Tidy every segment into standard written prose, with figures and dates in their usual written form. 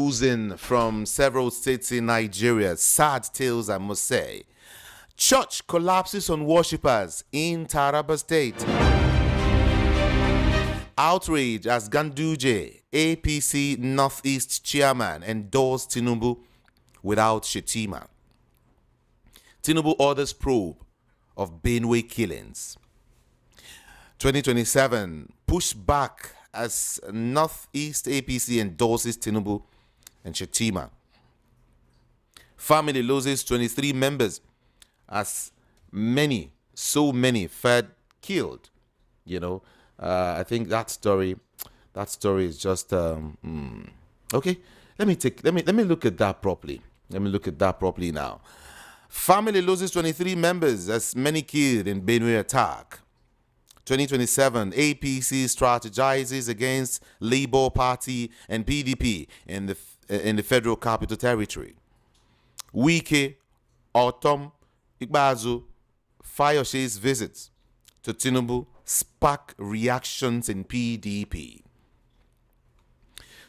Oozing from several states in Nigeria. Sad tales, I must say. Church collapses on worshippers in Taraba State. Outrage as Ganduje, APC Northeast chairman, endorsed Tinubu without Shetima. Tinubu orders probe of Benue killings. 2027 push back as Northeast APC endorses Tinubu and Shetima. Family loses 23 members as so many fed killed. I think that story is just okay. Let me look at that properly. Let me look at that properly now. Family loses 23 members as many killed in Benue attack. 2027, APC strategizes against Labour Party and PDP in the Federal Capital Territory. Wike, Autumn, Igbazu, Fayoshe's visits to Tinubu spark reactions in PDP.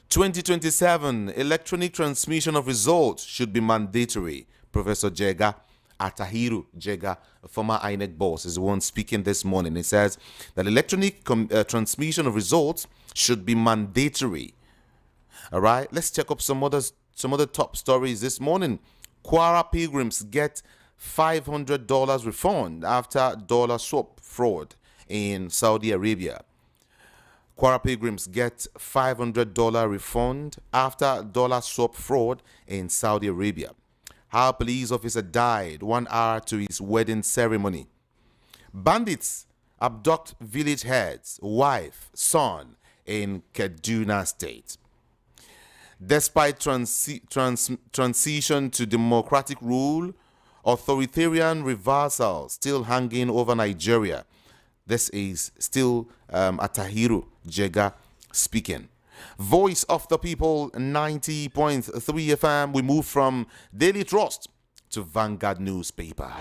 2027, electronic transmission of results should be mandatory. Professor Atahiru Jega, a former INEC boss, is the one speaking this morning. He says that electronic transmission of results should be mandatory. All right, let's check up some other top stories this morning. Kwara pilgrims get $500 refund after dollar swap fraud in Saudi Arabia. Kwara pilgrims get $500 refund after dollar swap fraud in Saudi Arabia. How a police officer died 1 hour to his wedding ceremony. Bandits abduct village head's wife, son in Kaduna State. Despite transition to democratic rule, authoritarian reversal still hanging over Nigeria. This is still Atahiru Jega speaking. Voice of the People, 90.3 FM. We move from Daily Trust to Vanguard newspaper.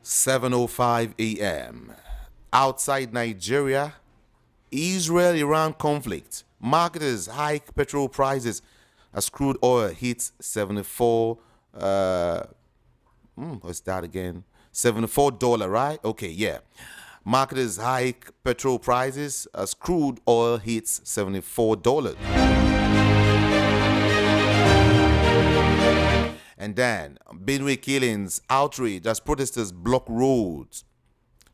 (7:05 a.m.) Outside Nigeria, Israel-Iran conflict. Marketers hike petrol prices as crude oil hits 74. What's that again? $74, right? Okay, yeah. Marketers hike petrol prices as crude oil hits $74. And then Benue killings, outrage as protesters block roads.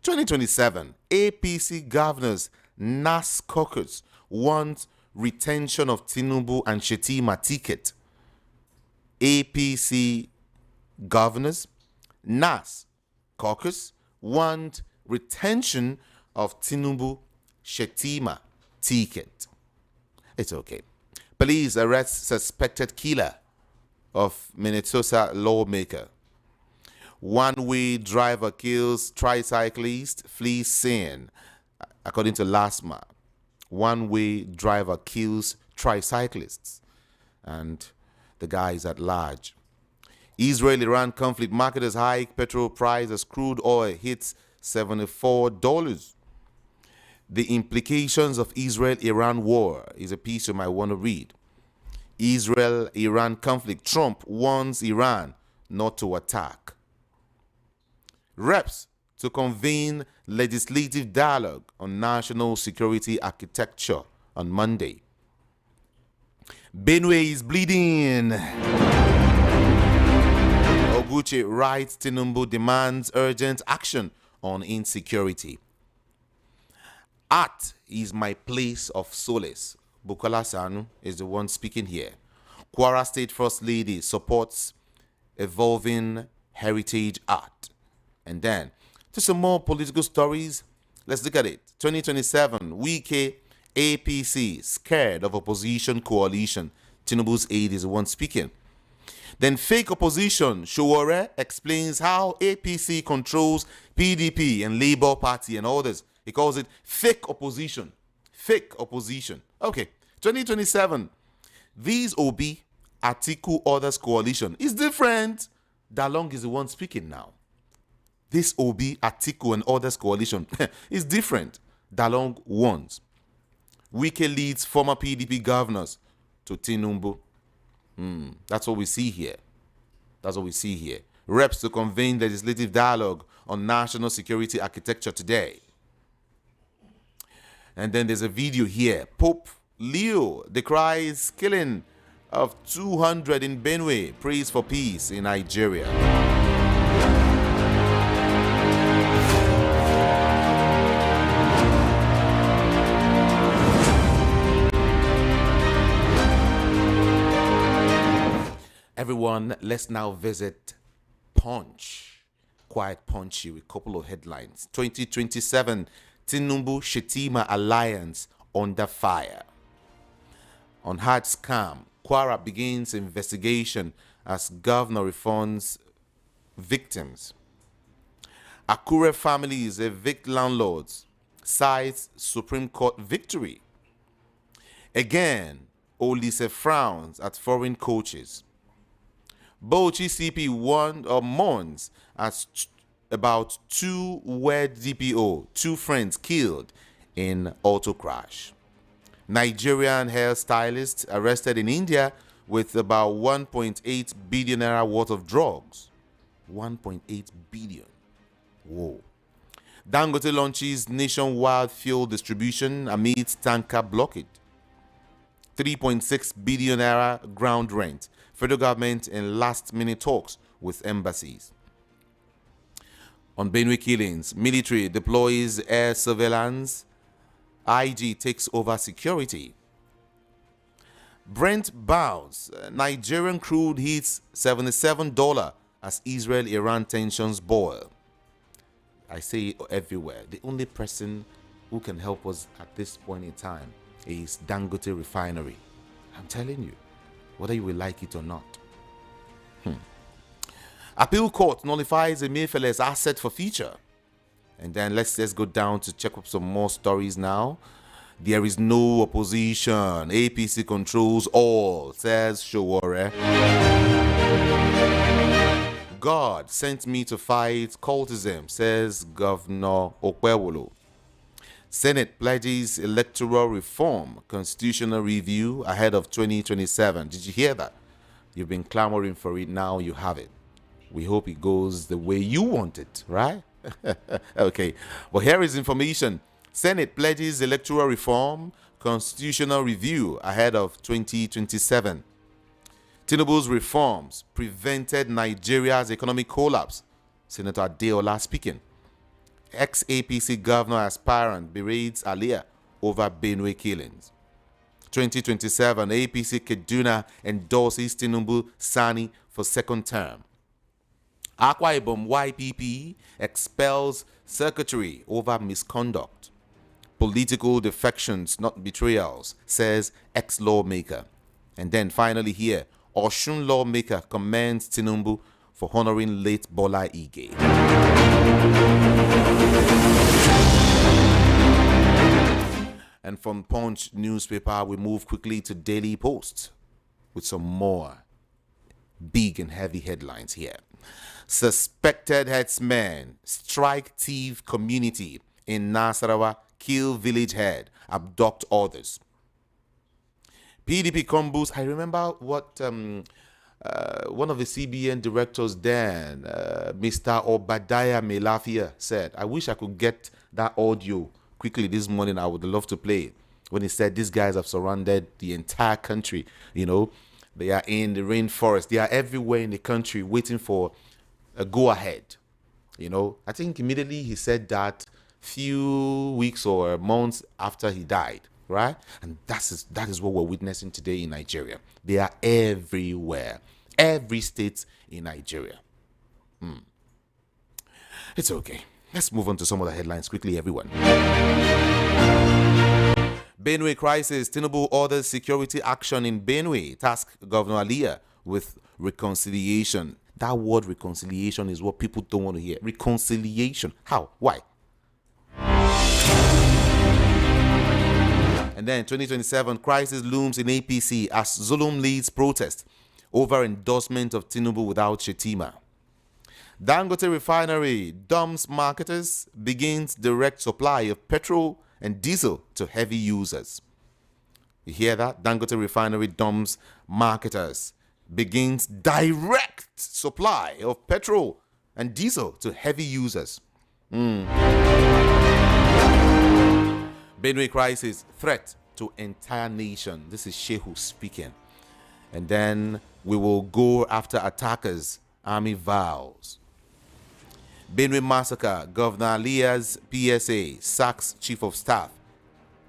2027, APC governors NAS caucus want retention of Tinubu and Shetima ticket. APC governors NAS caucus want retention of Tinubu Shetima ticket. It's okay. Police arrest suspected killer of Minnesota lawmaker. One-way driver kills tricyclist, flees scene. According to LASMA, one-way driver kills tricyclists, and the guy is at large. Israel-Iran conflict, marketers hike petrol price as crude oil hits $74. The implications of Israel-Iran war is a piece you might want to read. Israel-Iran conflict, Trump warns Iran not to attack. Reps to convene legislative dialogue on national security architecture on Monday. Benue is bleeding. Oguchi writes Tinubu demands urgent action on insecurity. Art is my place of solace. Bukola Sanu is the one speaking here. Kwara State First Lady supports evolving heritage art. And then, to some more political stories, let's look at it. 2027, Wike APC scared of opposition coalition. Tinubu's aide is the one speaking. Then fake opposition, Showore explains how APC controls PDP and Labour Party and others. He calls it fake opposition. Fake opposition. Okay, 2027. These Obi, Atiku, others coalition is different. Dalong is the one speaking now. This Obi, Atiku, and others coalition is different. Dalong wants. Wike leads former PDP governors to Tinubu. That's what we see here. That's what we see here. Reps to convene legislative dialogue on national security architecture today. And then there's a video here. Pope Leo decries killing of 200 in Benue, prays for peace in Nigeria. Everyone, let's now visit Punch. Quite punchy with a couple of headlines. 2027 Tinubu-Shetima alliance under fire. On hard scam, Kwara begins investigation as governor refunds victims. Akure families evict landlords, cites Supreme Court victory. Again, Olise frowns at foreign coaches. Bauchi CP mourns as about 2 wed DPO, 2 friends killed in auto crash. Nigerian hairstylist arrested in India with about 1.8 billion naira worth of drugs. 1.8 billion. Whoa. Dangote launches nationwide fuel distribution amid tanker blockade. 3.6 billion naira ground rent. Federal government in last-minute talks with embassies. On Benue killings, military deploys air surveillance. IG takes over security. Brent bounce. Nigerian crude hits $77 as Israel-Iran tensions boil. I say everywhere. The only person who can help us at this point in time is Dangote Refinery. I'm telling you, whether you will like it or not. Appeal court nullifies Emefiele's asset for future. And then let's go down to check up some more stories now. There is no opposition. APC controls all, says Showore. God sent me to fight cultism, says Governor Okwewolo. Senate pledges electoral reform, constitutional review ahead of 2027. Did you hear that? You've been clamoring for it. Now you have it. We hope it goes the way you want it, right? Okay. Well, here is information. Senate pledges electoral reform, constitutional review ahead of 2027. Tinubu's reforms prevented Nigeria's economic collapse. Senator Adeola speaking. Ex-APC governor aspirant berates Aliyah over Benue killings. 2027 APC Kaduna endorses Tinubu Sani for second term. Akwa Ibom YPP expels secretary over misconduct. Political defections, not betrayals, says ex-lawmaker. And then finally here, Osun lawmaker commends Tinubu for honoring late Bola Ige. And from Punch newspaper, we move quickly to Daily Post with some more big and heavy headlines here. Suspected headsmen strike thief community in Nasarawa, kill village head, abduct others. PDP combos. I remember what one of the CBN directors then, Mr. Obadiah Melafia, said. I wish I could get that audio quickly this morning. I would love to play it. When he said these guys have surrounded the entire country. You know, they are in the rainforest. They are everywhere in the country waiting for a go-ahead. You know, I think immediately he said that few weeks or months after he died, right? And that is what we're witnessing today in Nigeria. They are everywhere. Every state in Nigeria. It's okay. Let's move on to some of the headlines quickly, everyone. Benue crisis. Tinubu orders security action in Benue. Task Governor Aliyah with reconciliation. That word reconciliation is what people don't want to hear. Reconciliation. How? Why? And then 2027 crisis looms in APC as Zulum leads protest over endorsement of Tinubu without Shetima. Dangote Refinery dumps marketers, begins direct supply of petrol and diesel to heavy users. You hear that? Dangote Refinery dumps marketers, begins direct supply of petrol and diesel to heavy users. Benue crisis, threat to entire nation. This is Shehu speaking. And then we will go after attackers. Army vows. Benue massacre, Governor Alia's PSA sacks Chief of Staff,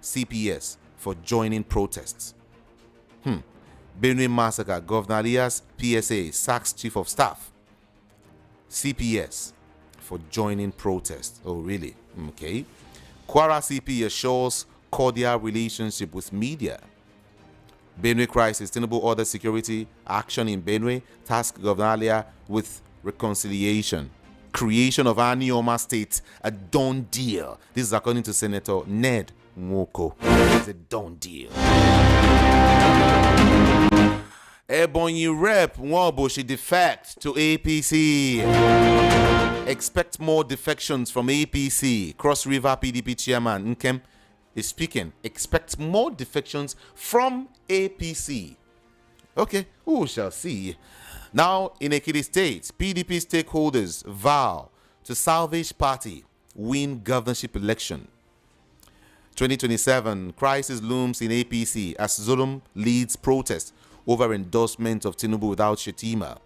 CPS, for joining protests. Benue massacre, Governor Alia's PSA sacks Chief of Staff, CPS, for joining protests. Oh, really? Okay. Kwara CP assures cordial relationship with media. Benue crisis, Tinubu order security action in Benue, task Governor Alia with reconciliation. Creation of Anioma State, a done deal. This is according to Senator Ned Nwoko. It's a done deal. Ebonyi Rep Nwaoboshi defect to APC. Expect more defections from APC. Cross River PDP chairman Nkem is speaking. Expect more defections from APC. Okay, who shall see? Now, in Ekiti State, PDP stakeholders vow to salvage party, win governorship election. 2027, crisis looms in APC as Zulum leads protest over endorsement of Tinubu without Shetima.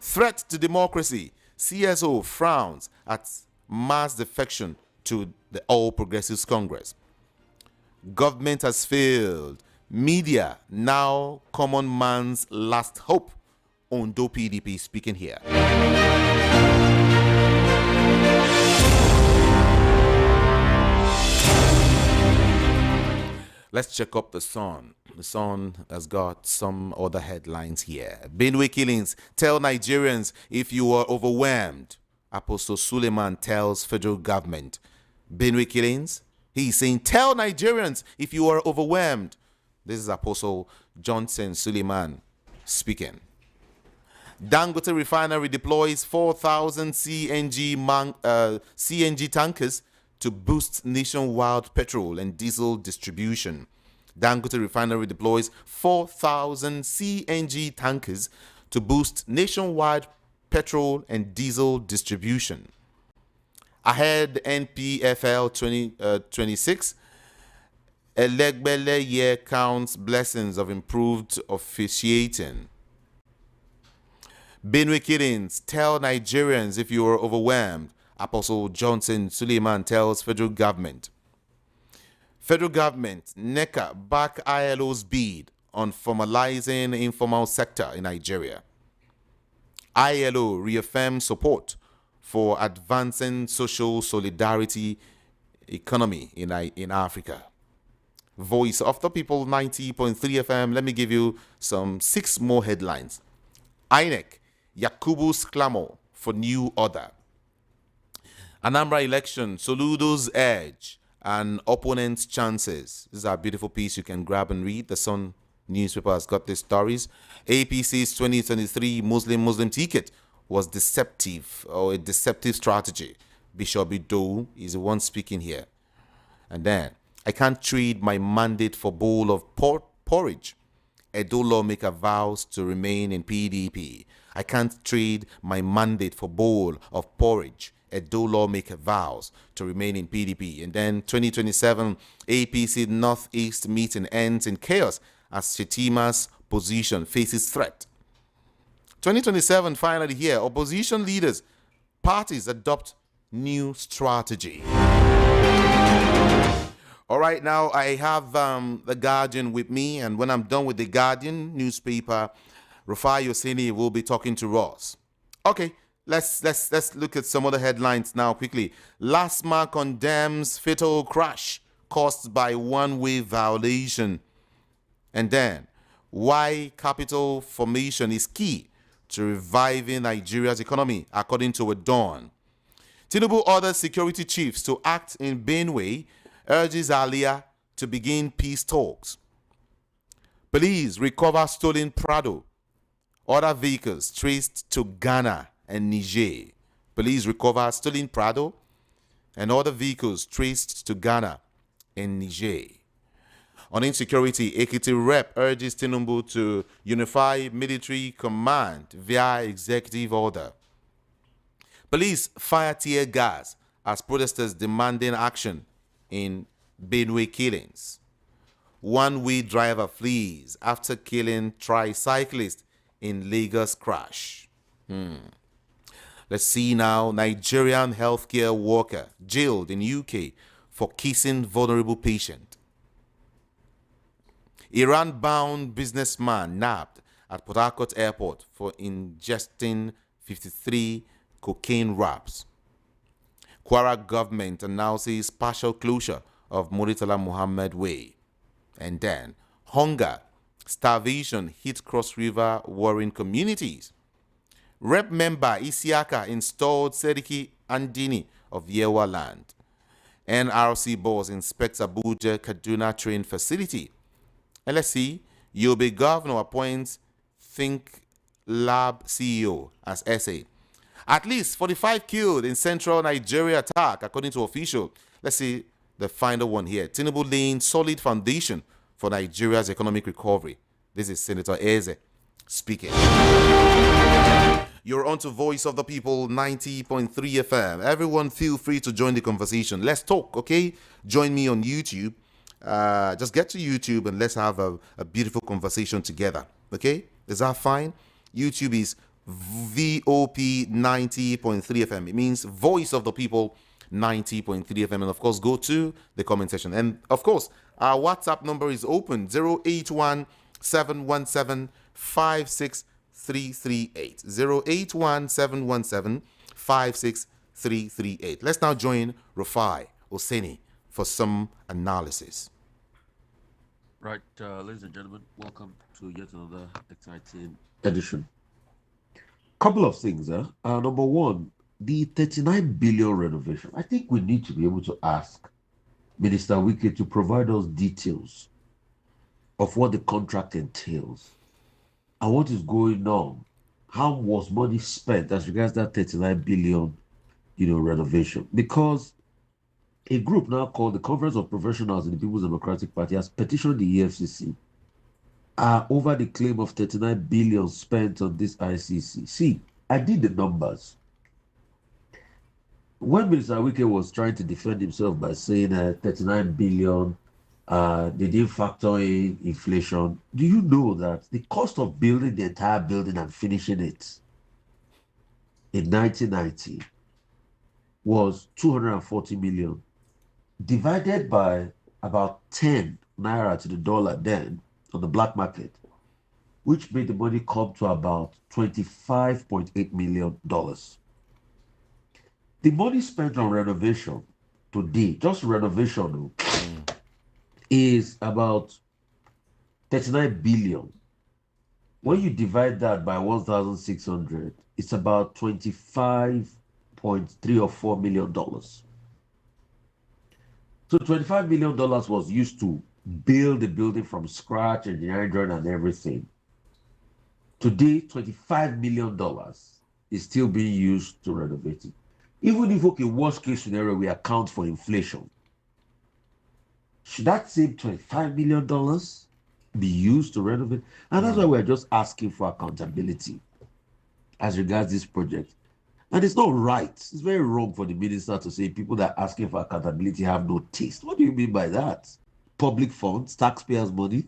Threat to democracy, CSO frowns at mass defection to the All Progressives Congress. Government has failed. Media, now common man's last hope. Ondo PDP speaking here. Let's check up the Sun. The Sun has got some other headlines here. Benue killings. Tell Nigerians if you are overwhelmed. Apostle Suleiman tells federal government. Benue killings. He's saying, tell Nigerians if you are overwhelmed. This is Apostle Johnson Suleiman speaking. Dangote Refinery deploys 4,000 CNG tankers to boost nationwide petrol and diesel distribution. Dangote Refinery deploys 4,000 CNG tankers to boost nationwide petrol and diesel distribution. Ahead NPFL 2026, Elegbele year counts blessings of improved officiating. Benue killings. Tell Nigerians if you are overwhelmed. Apostle Johnson Suleiman tells federal government. Federal government, NECA, back ILO's bid on formalizing informal sector in Nigeria. ILO reaffirms support for advancing social solidarity economy in Africa. Voice of the People 90.3 FM. Let me give you some 6 more headlines. INEC, Yakubu's clamor for new order. Anambra election, Soludo's edge and opponents' chances. This is a beautiful piece you can grab and read. The Sun newspaper has got these stories. APC's 2023 Muslim ticket was deceptive, or a deceptive strategy. Bishop Ido is the one speaking here. And then, I can't trade my mandate for bowl of porridge. Edo lawmaker vows to remain in PDP. I can't trade my mandate for bowl of porridge. Edo lawmaker vows to remain in PDP. And then 2027 APC Northeast meeting ends in chaos as Shetima's position faces threat. 2027 finally here. Opposition leaders, parties adopt new strategy. All right, now I have The Guardian with me, and when I'm done with The Guardian newspaper, Rufai Yosini will be talking to Ross. Okay, let's look at some other headlines now quickly. LASMA condemns fatal crash caused by one-way violation. And then, why capital formation is key to reviving Nigeria's economy, according to a Dawn. Tinubu orders security chiefs to act in Benue, urges Alia to begin peace talks. Police recover stolen Prado. Other vehicles traced to Ghana and Niger. Police recover stolen Prado and other vehicles traced to Ghana and Niger. On insecurity, Ekiti Rep urges Tinubu to unify military command via executive order. Police fire tear gas as protesters demanding action in Benue killings. One-way driver flees after killing tricyclist in Lagos crash. Let's see now. Nigerian healthcare worker jailed in UK for kissing vulnerable patient. Iran-bound businessman nabbed at Port Harcourt airport for ingesting 53 cocaine wraps. Kwara government announces partial closure of Muritala Muhammad Way. And then, hunger, starvation hit Cross River warring communities. Rep member Isiaka installed Seriki Andini of Yewa land. NRC boss inspects Abuja Kaduna train facility. And let's see, Yobe governor appoints Think Lab CEO as SA. At least 45 killed in central Nigeria attack, according to official. Let's see the final one here. Tinubu laying solid foundation for Nigeria's economic recovery. This is Senator Eze speaking. You're on to Voice of the People 90.3 FM. Everyone feel free to join the conversation. Let's talk, okay? Join me on YouTube. Just get to YouTube and let's have a beautiful conversation together, okay? Is that fine? YouTube is VOP 90.3 FM. It means Voice of the People 90.3 FM. And of course, go to the comment section. And of course, our WhatsApp number is open 081 717 56338. 081 717 56338. Let's now join Rufai Oseni for some analysis. Right, ladies and gentlemen, welcome to yet another exciting edition. Couple of things. Number one, the 39 billion renovation. I think we need to be able to ask Minister Wike to provide us details of what the contract entails and what is going on. How was money spent as regards that 39 billion, renovation? Because a group now called the Conference of Professionals in the People's Democratic Party has petitioned the EFCC over the claim of 39 billion spent on this ICC. See, I did the numbers. When Minister Wike was trying to defend himself by saying 39 billion, they didn't factor in inflation. Do you know that the cost of building the entire building and finishing it in 1990 was 240 million, divided by about 10 naira to the dollar then on the black market, which made the money come to about $25.8 million. The money spent on renovation today, just renovation, is about 39 billion. When you divide that by 1,600, it's about 25.3 or $4 million. So $25 million was used to build the building from scratch, engineering drawing and everything. Today, $25 million is still being used to renovate it. Even if, okay, worst case scenario, we account for inflation, should that same $25 million be used to renovate? And that's why we're just asking for accountability as regards this project. And it's not right. It's very wrong for the minister to say people that are asking for accountability have no taste. What do you mean by that? Public funds, taxpayers' money.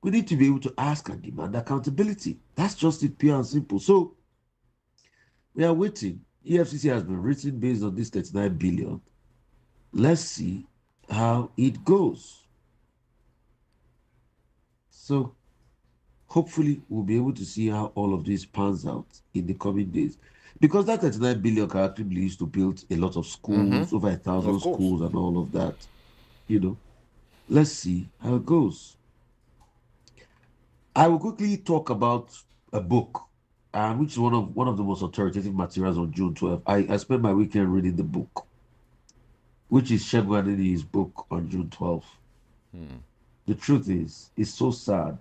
We need to be able to ask and demand accountability. That's just it, pure and simple. So we are waiting. EFCC has been written based on this 39 billion. Let's see how it goes. So hopefully we'll be able to see how all of this pans out in the coming days. Because that 39 billion can actually be used to build a lot of schools, over 1,000 schools and all of that. Let's see how it goes. I will quickly talk about a book, which is one of the most authoritative materials on June 12th. I spent my weekend reading the book, which is Segun Adeniyi's book on June 12th. The truth is, it's so sad.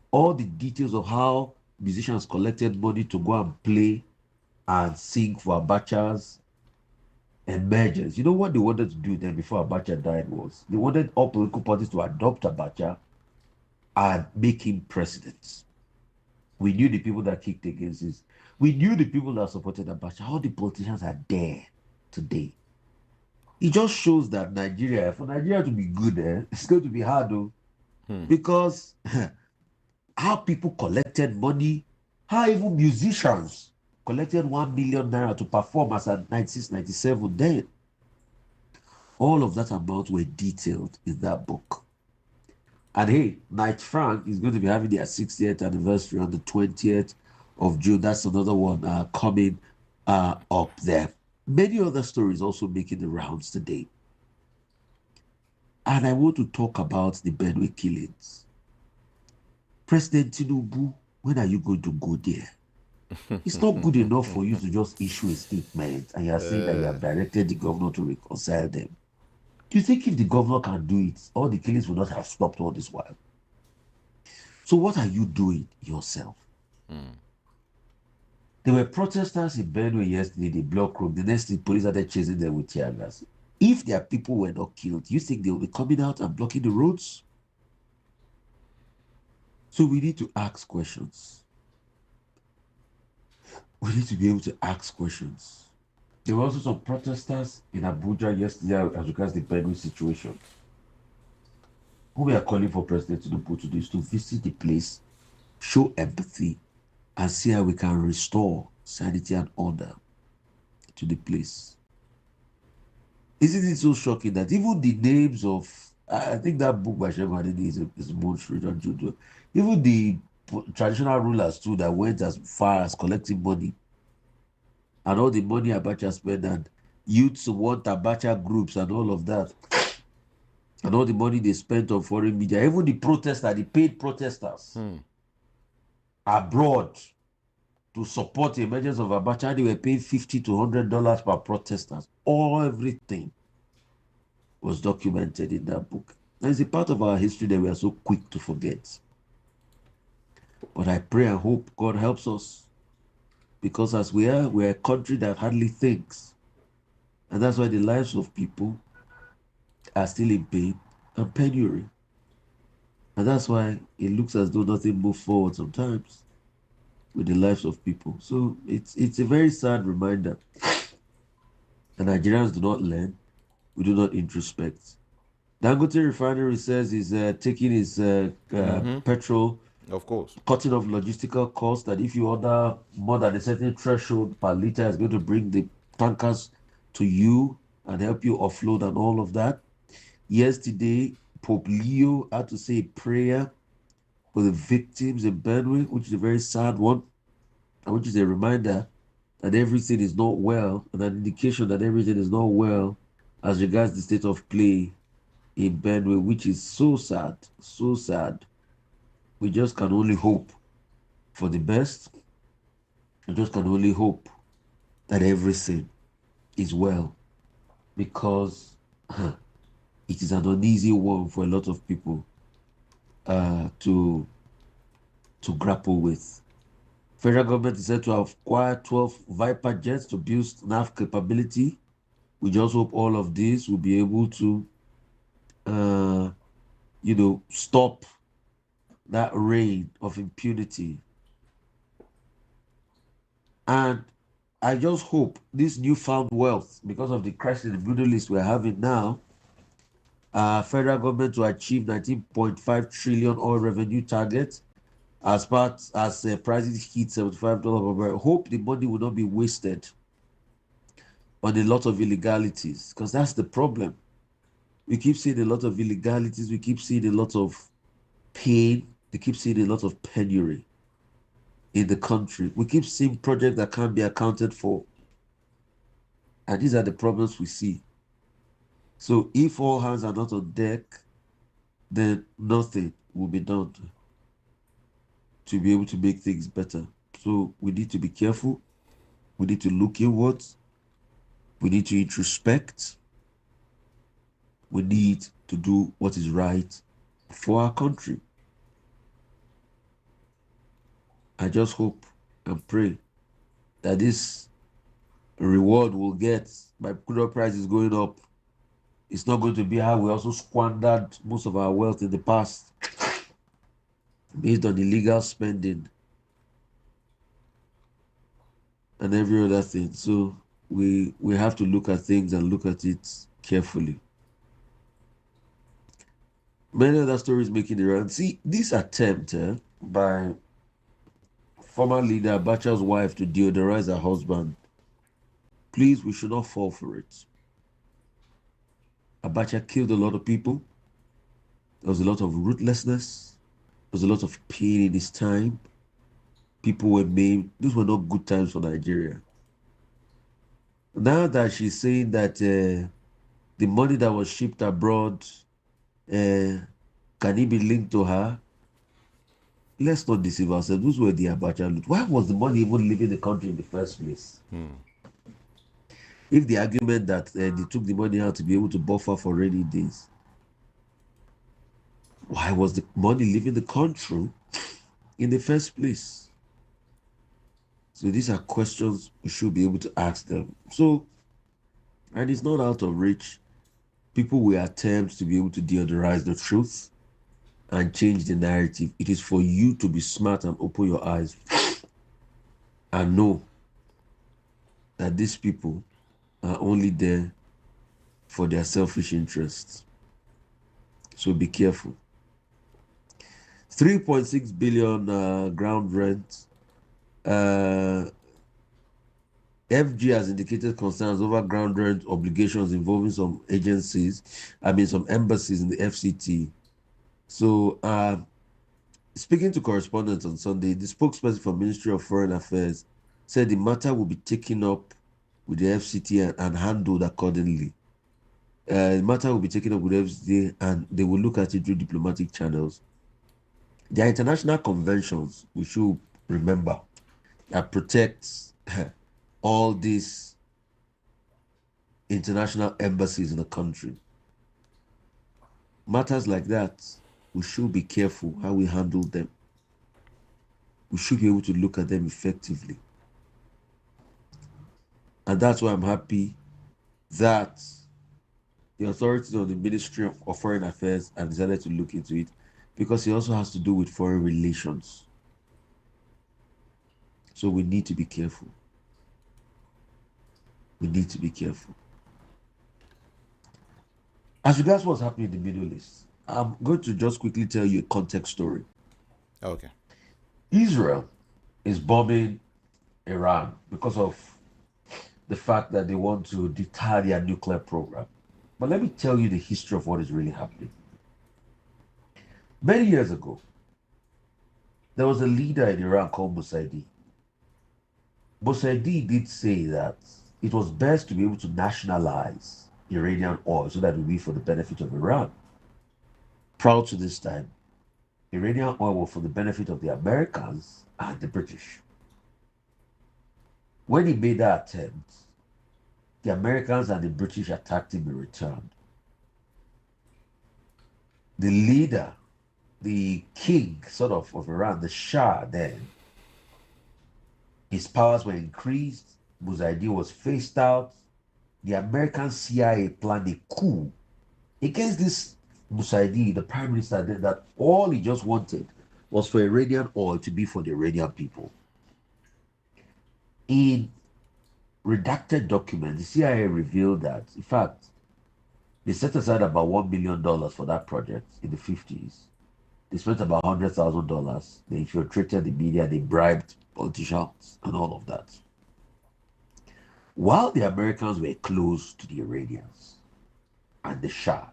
All the details of how musicians collected money to go and play and sing for Abacha's emergence. You know what they wanted to do then before Abacha died was they wanted all political parties to adopt Abacha and make him president. We knew the people that kicked against this. We knew the people that supported Abacha. All the politicians are there today. It just shows that for Nigeria to be good, it's going to be hard though. Because how people collected money, how even musicians collected 1 million naira to perform as at 1997 then. All of that amount were detailed in that book. And hey, Knight Frank is going to be having their 60th anniversary on the 20th of June. That's another one coming up there. Many other stories also making the rounds today. And I want to talk about the Benue killings. President Tinubu, when are you going to go there? It's not good enough for you to just issue a statement and you're saying that you have directed the governor to reconcile them. Do you think if the governor can do it, all the killings would not have stopped all this while? So what are you doing yourself? There were protesters in Benue yesterday, they blocked road. The next thing, police started chasing them with tear gas. If their people were not killed, do you think they will be coming out and blocking the roads? So we need to ask questions. We need to be able to ask questions. There were also some protesters in Abuja yesterday as regards the Benue situation. What we are calling for President Tinubu to do is to visit the place, show empathy, and see how we can restore sanity and order to the place. Isn't it so shocking that even the names of, I think that book by Shevadini is most on Judo, even the traditional rulers too that went as far as collecting money, and all the money Abacha spent, and youths want Abacha groups and all of that, and all the money they spent on foreign media, even the protesters, the paid protesters abroad to support the emergence of Abacha, they were paying $50 to $100 per protesters. Everything was documented in that book. And it's a part of our history that we are so quick to forget. But I pray and hope God helps us, because as we're a country that hardly thinks. And that's why the lives of people are still in pain and penury. And that's why it looks as though nothing moves forward sometimes with the lives of people. So it's a very sad reminder. And Nigerians do not learn. We do not introspect. Dangote Refinery says he's taking his petrol, Of course. cutting off logistical costs, that if you order more than a certain threshold per liter, it's going to bring the tankers to you and help you offload and all of that. Yesterday, Pope Leo had to say a prayer for the victims in Benue, which is a very sad one, and which is a reminder that everything is not well, and an indication that everything is not well as regards the state of play in Benue, which is so sad, so sad. We just can only hope for the best. We just can only hope that everything is well, because it is an uneasy one for a lot of people to grapple with. Federal government is said to have acquired 12 Viper jets to build NAV capability. We just hope all of this will be able to, stop that reign of impunity. And I just hope this newfound wealth, because of the crisis in the Middle East we're having now, federal government to achieve 19.5 trillion oil revenue target as prices hit $75 per barrel. Hope the money will not be wasted on a lot of illegalities, because that's the problem. We keep seeing a lot of illegalities. We keep seeing a lot of pain. We keep seeing a lot of penury in the country. We keep seeing projects that can't be accounted for. And these are the problems we see. So if all hands are not on deck, then nothing will be done to be able to make things better. So we need to be careful. We need to look inwards. We need to introspect. We need to do what is right for our country. I just hope and pray that this reward we'll get by crude oil prices going up. It's not going to be how we also squandered most of our wealth in the past based on illegal spending and every other thing. So we have to look at things and look at it carefully. Many other stories making the round. See, this attempt by former leader Abacha's wife to deodorize her husband, please, we should not fall for it. Abacha killed a lot of people. There was a lot of ruthlessness. There was a lot of pain in his time. People were maimed. These were not good times for Nigeria. Now that she's saying that the money that was shipped abroad, can it be linked to her? Let's not deceive ourselves. Those were the Abacha loot. Why was the money even leaving the country in the first place? If the argument that they took the money out to be able to buffer for rainy days, why was the money leaving the country in the first place? So these are questions we should be able to ask them. So, and it's not out of reach. People will attempt to be able to deodorize the truth and change the narrative. It is for you to be smart and open your eyes and know that these people are only there for their selfish interests. So be careful. 3.6 billion ground rent. FG has indicated concerns over ground rent obligations involving some agencies, some embassies in the FCT. So, speaking to correspondents on Sunday, the spokesperson for Ministry of Foreign Affairs said the matter will be taken up with the FCT and handled accordingly. The matter will be taken up with the FCT and they will look at it through diplomatic channels. There are international conventions we should remember that protects all these international embassies in the country. Matters like that, we should be careful how we handle them. We should be able to look at them effectively. And that's why I'm happy that the authorities of the Ministry of Foreign Affairs have decided to look into it, because it also has to do with foreign relations. So we need to be careful. We need to be careful. As regards what's happening in the Middle East, I'm going to just quickly tell you a context story. Okay. Israel is bombing Iran because of the fact that they want to deter their nuclear program. But let me tell you the history of what is really happening. Many years ago, there was a leader in Iran called Mossadegh. Mossadegh did say that it was best to be able to nationalize Iranian oil so that it would be for the benefit of Iran. Prior to this time, Iranian oil was for the benefit of the Americans and the British. When he made that attempt, the Americans and the British attacked him in return. The leader, the king of Iran, the Shah then, his powers were increased. Mossadegh was phased out. The American CIA planned a coup against this Mossadegh, the prime minister, then, that all he just wanted was for Iranian oil to be for the Iranian people. In redacted documents, the CIA revealed that, in fact, they set aside about $1 million for that project in the 50s. They spent about $100,000. They infiltrated the media. They bribed politicians and all of that. While the Americans were close to the Iranians and the Shah,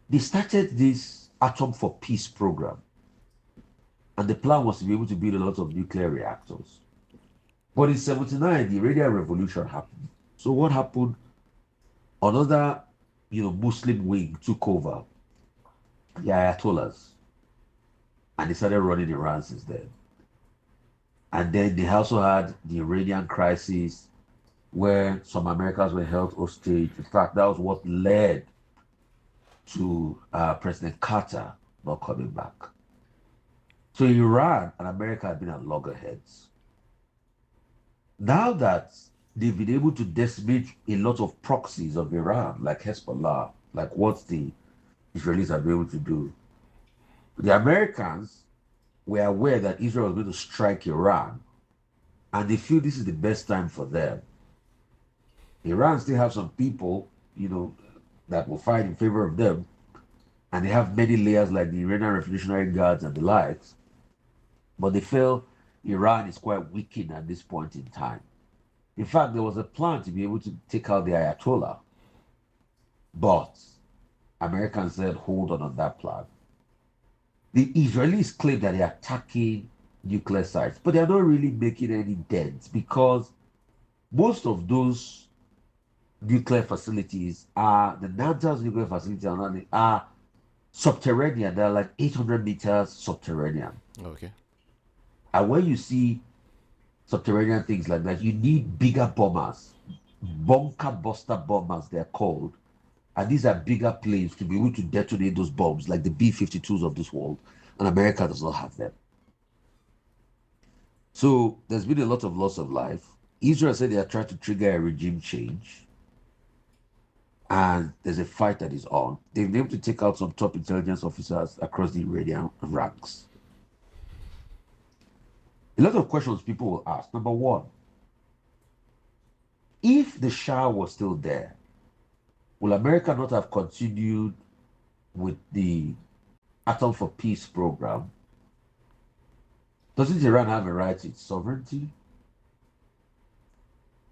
they started this Atom for Peace program. And the plan was to be able to build a lot of nuclear reactors. But in 1979, the Iranian Revolution happened. So what happened? Another, Muslim wing took over, the Ayatollahs, and they started running Iran since then. And then they also had the Iranian crisis, where some Americans were held hostage. In fact, that was what led to President Carter not coming back. So Iran and America have been at loggerheads. Now that they've been able to decimate a lot of proxies of Iran, like Hezbollah, like what the Israelis have been able to do. The Americans were aware that Israel was going to strike Iran, and they feel this is the best time for them. Iran still have some people, that will fight in favor of them, and they have many layers like the Iranian Revolutionary Guards and the likes. But they feel Iran is quite weakened at this point in time. In fact, there was a plan to be able to take out the Ayatollah, but Americans said, hold on that plan. The Israelis claim that they are attacking nuclear sites, but they are not really making any dents because most of those nuclear facilities are, the Natanz nuclear facilities are subterranean. They're like 800 meters subterranean. Okay. And when you see subterranean things like that, you need bigger bombers, bunker buster bombers, they're called. And these are bigger planes to be able to detonate those bombs, like the B-52s of this world. And America does not have them. So there's been a lot of loss of life. Israel said they are trying to trigger a regime change. And there's a fight that is on. They've been able to take out some top intelligence officers across the Iranian ranks. A lot of questions people will ask. Number one, if the Shah was still there, will America not have continued with the Atom for Peace program? Doesn't Iran have a right to its sovereignty?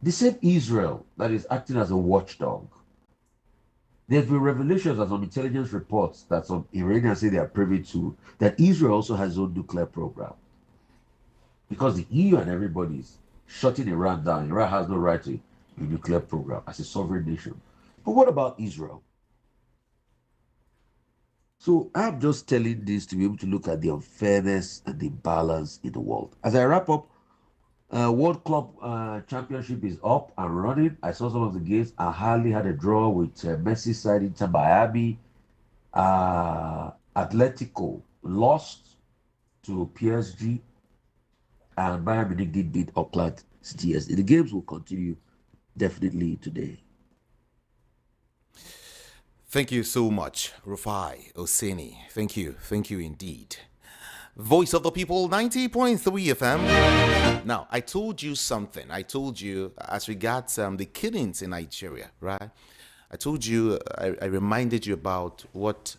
The same Israel that is acting as a watchdog. There have been revelations and some intelligence reports that some Iranians say they are privy to, that Israel also has its own nuclear program. Because the EU and everybody is shutting Iran down. Iran has no right to a nuclear program as a sovereign nation. But what about Israel? So I'm just telling this to be able to look at the unfairness and the balance in the world. As I wrap up, World Club Championship is up and running. I saw some of the games. I hardly had a draw with Messi side Inter Miami. Atletico lost to PSG, and Bayern Munich did beat Auckland City. The games will continue definitely today. Thank you so much, Rufai Oseni. Thank you indeed. Voice of the People, 90.3 FM. Now, I told you something. I told you as regards the killings in Nigeria, right? I told you, I reminded you about what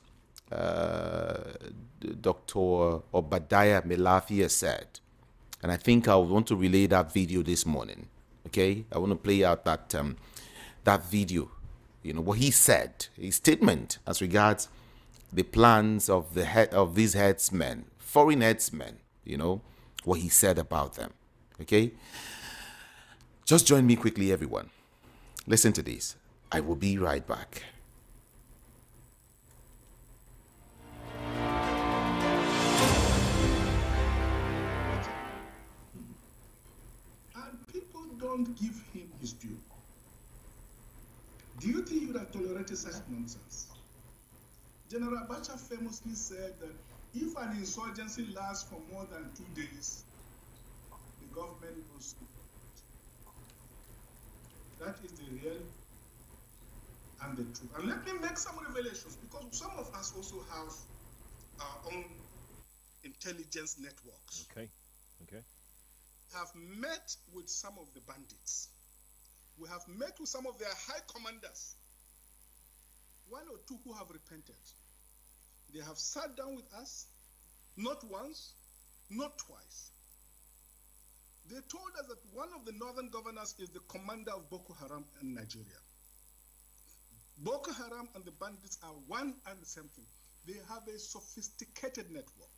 Dr. Obadiah Melafia said. And I think I want to relay that video this morning. Okay? I want to play out that video. What he said, his statement as regards the plans of the head of these headsmen, foreign headsmen, what he said about them. Okay? Just join me quickly, everyone. Listen to this. I will be right back. And people don't give him his due. Do you think you would have tolerated such nonsense? General Abacha famously said that if an insurgency lasts for more than 2 days, the government will support. That is the real and the truth. And let me make some revelations, because some of us also have our own intelligence networks. Okay. Have met with some of the bandits. We have met with some of their high commanders. One or two who have repented. They have sat down with us, not once, not twice. They told us that one of the northern governors is the commander of Boko Haram in Nigeria. Boko Haram and the bandits are one and the same thing. They have a sophisticated network.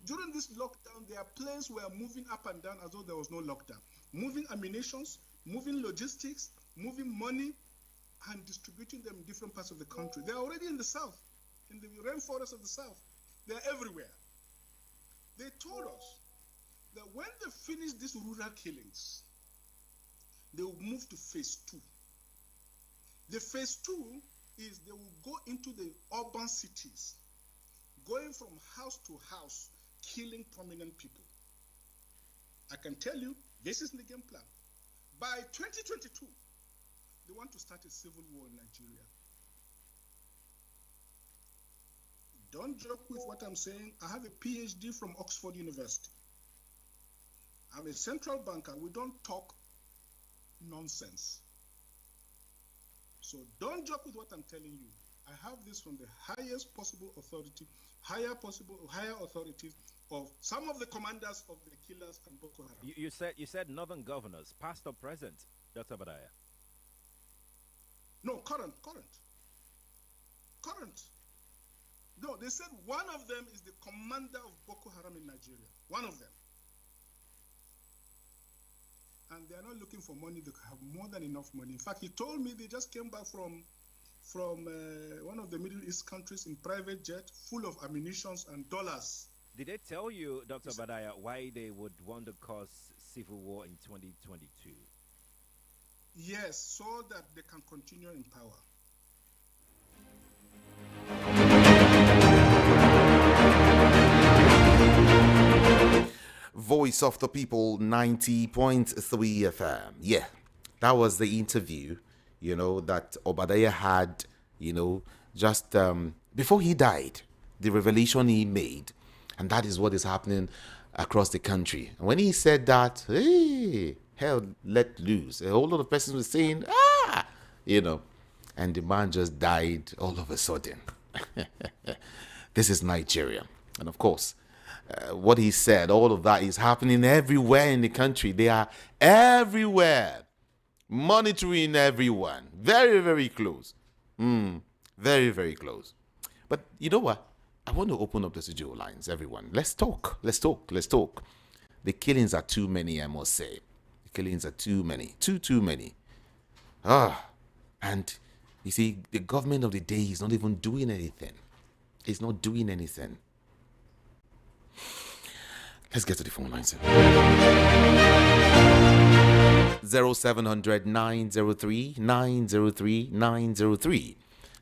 During this lockdown, their planes were moving up and down as though there was no lockdown. Moving ammunitions, moving logistics, moving money, and distributing them in different parts of the country. They're already in the south, in the rainforest of the south. They're everywhere. They told us that when they finish these rural killings, they will move to phase 2. The phase 2 is they will go into the urban cities, going from house to house, killing prominent people. I can tell you, this is the game plan. By 2022, they want to start a civil war in Nigeria. Don't joke with what I'm saying. I have a PhD from Oxford University. I'm a central banker. We don't talk nonsense. So don't joke with what I'm telling you. I have this from the highest possible authority, higher authorities of some of the commanders of the killers and Boko Haram. You said northern governors, past or present, Dr. Badaya? No, current. No, they said one of them is the commander of Boko Haram in Nigeria. One of them. And they are not looking for money. They have more than enough money. In fact, he told me they just came back from one of the Middle East countries in private jet, full of ammunitions and dollars. Did they tell you, Dr. Badaya, why they would want to cause civil war in 2022? Yes, so that they can continue in power. Voice of the People 90.3 FM. Yeah, that was the interview, that Obadiah had, just before he died, the revelation he made. And that is what is happening across the country. And when he said that, hey, hell let loose. A whole lot of persons were saying, and the man just died all of a sudden. This is Nigeria. And of course, what he said, all of that is happening everywhere in the country. They are everywhere, monitoring everyone. Very, very close. Very, very close. But you know what? I want to open up the studio lines, everyone. Let's talk. The killings are too many, I must say. The killings are too many. Too many. And you see, the government of the day is not even doing anything. It's not doing anything. Let's get to the phone lines. 0700 903 903 903.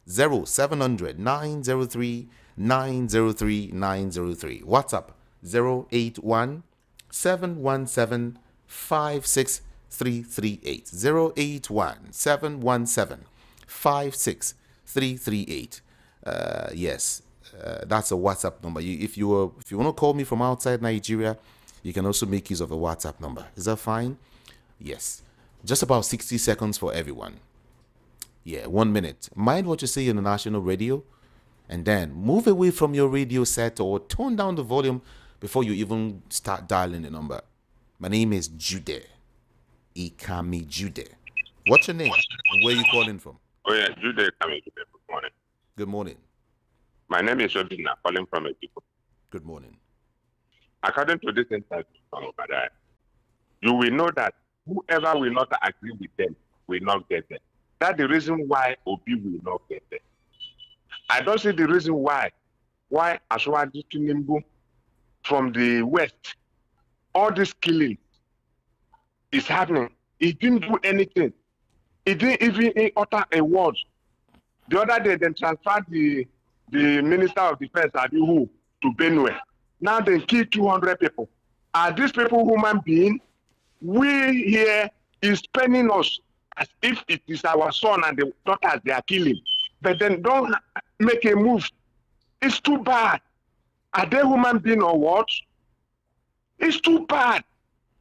0700 903 903 903. WhatsApp 081 717 56338. 081 717 56338. Yes. That's a WhatsApp number. If you want to call me from outside Nigeria, you can also make use of a WhatsApp number. Is that fine? Yes. Just about 60 seconds for everyone. Yeah, 1 minute. Mind what you say on the national radio, and then move away from your radio set or tone down the volume before you even start dialing the number. My name is Jude. Ikami Jude. What's your name and where are you calling from? Oh yeah, Jude Ikami Jude. Good morning. Good morning. My name is Obina, calling from Mexico. Good morning. According to this interview from Obadiah, you will know that whoever will not agree with them will not get there. That's the reason why Obi will not get there. I don't see the reason why Aswadi Tinubu from the West, all this killing is happening. He didn't do anything. He didn't even utter a word. The other day, they transferred the Minister of Defense, Abihu, to Benue. Now they kill 200 people. Are these people human beings? We here is spending us as if it is our son and the daughters they are killing. But then don't make a move. It's too bad. Are they human beings or what? It's too bad.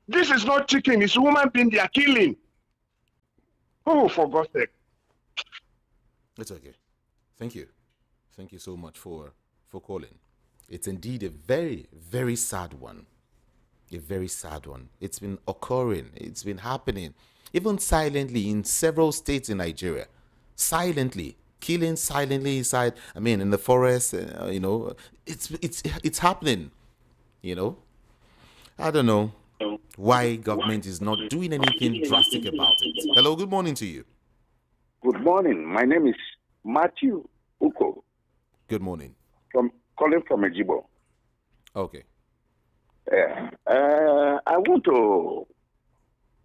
This is not chicken. It's human being they are killing. Oh, for God's sake. It's okay. Thank you. Thank you so much for calling. It's indeed a very, very sad one. A very sad one. It's been occurring. It's been happening. Even silently in several states in Nigeria. Silently. Killing silently inside, in the forest, it's happening, I don't know why government is not doing anything drastic about it. Hello, good morning to you. Good morning. My name is Matthew Uko. Good morning. Calling from Ejibo. Okay. I want to,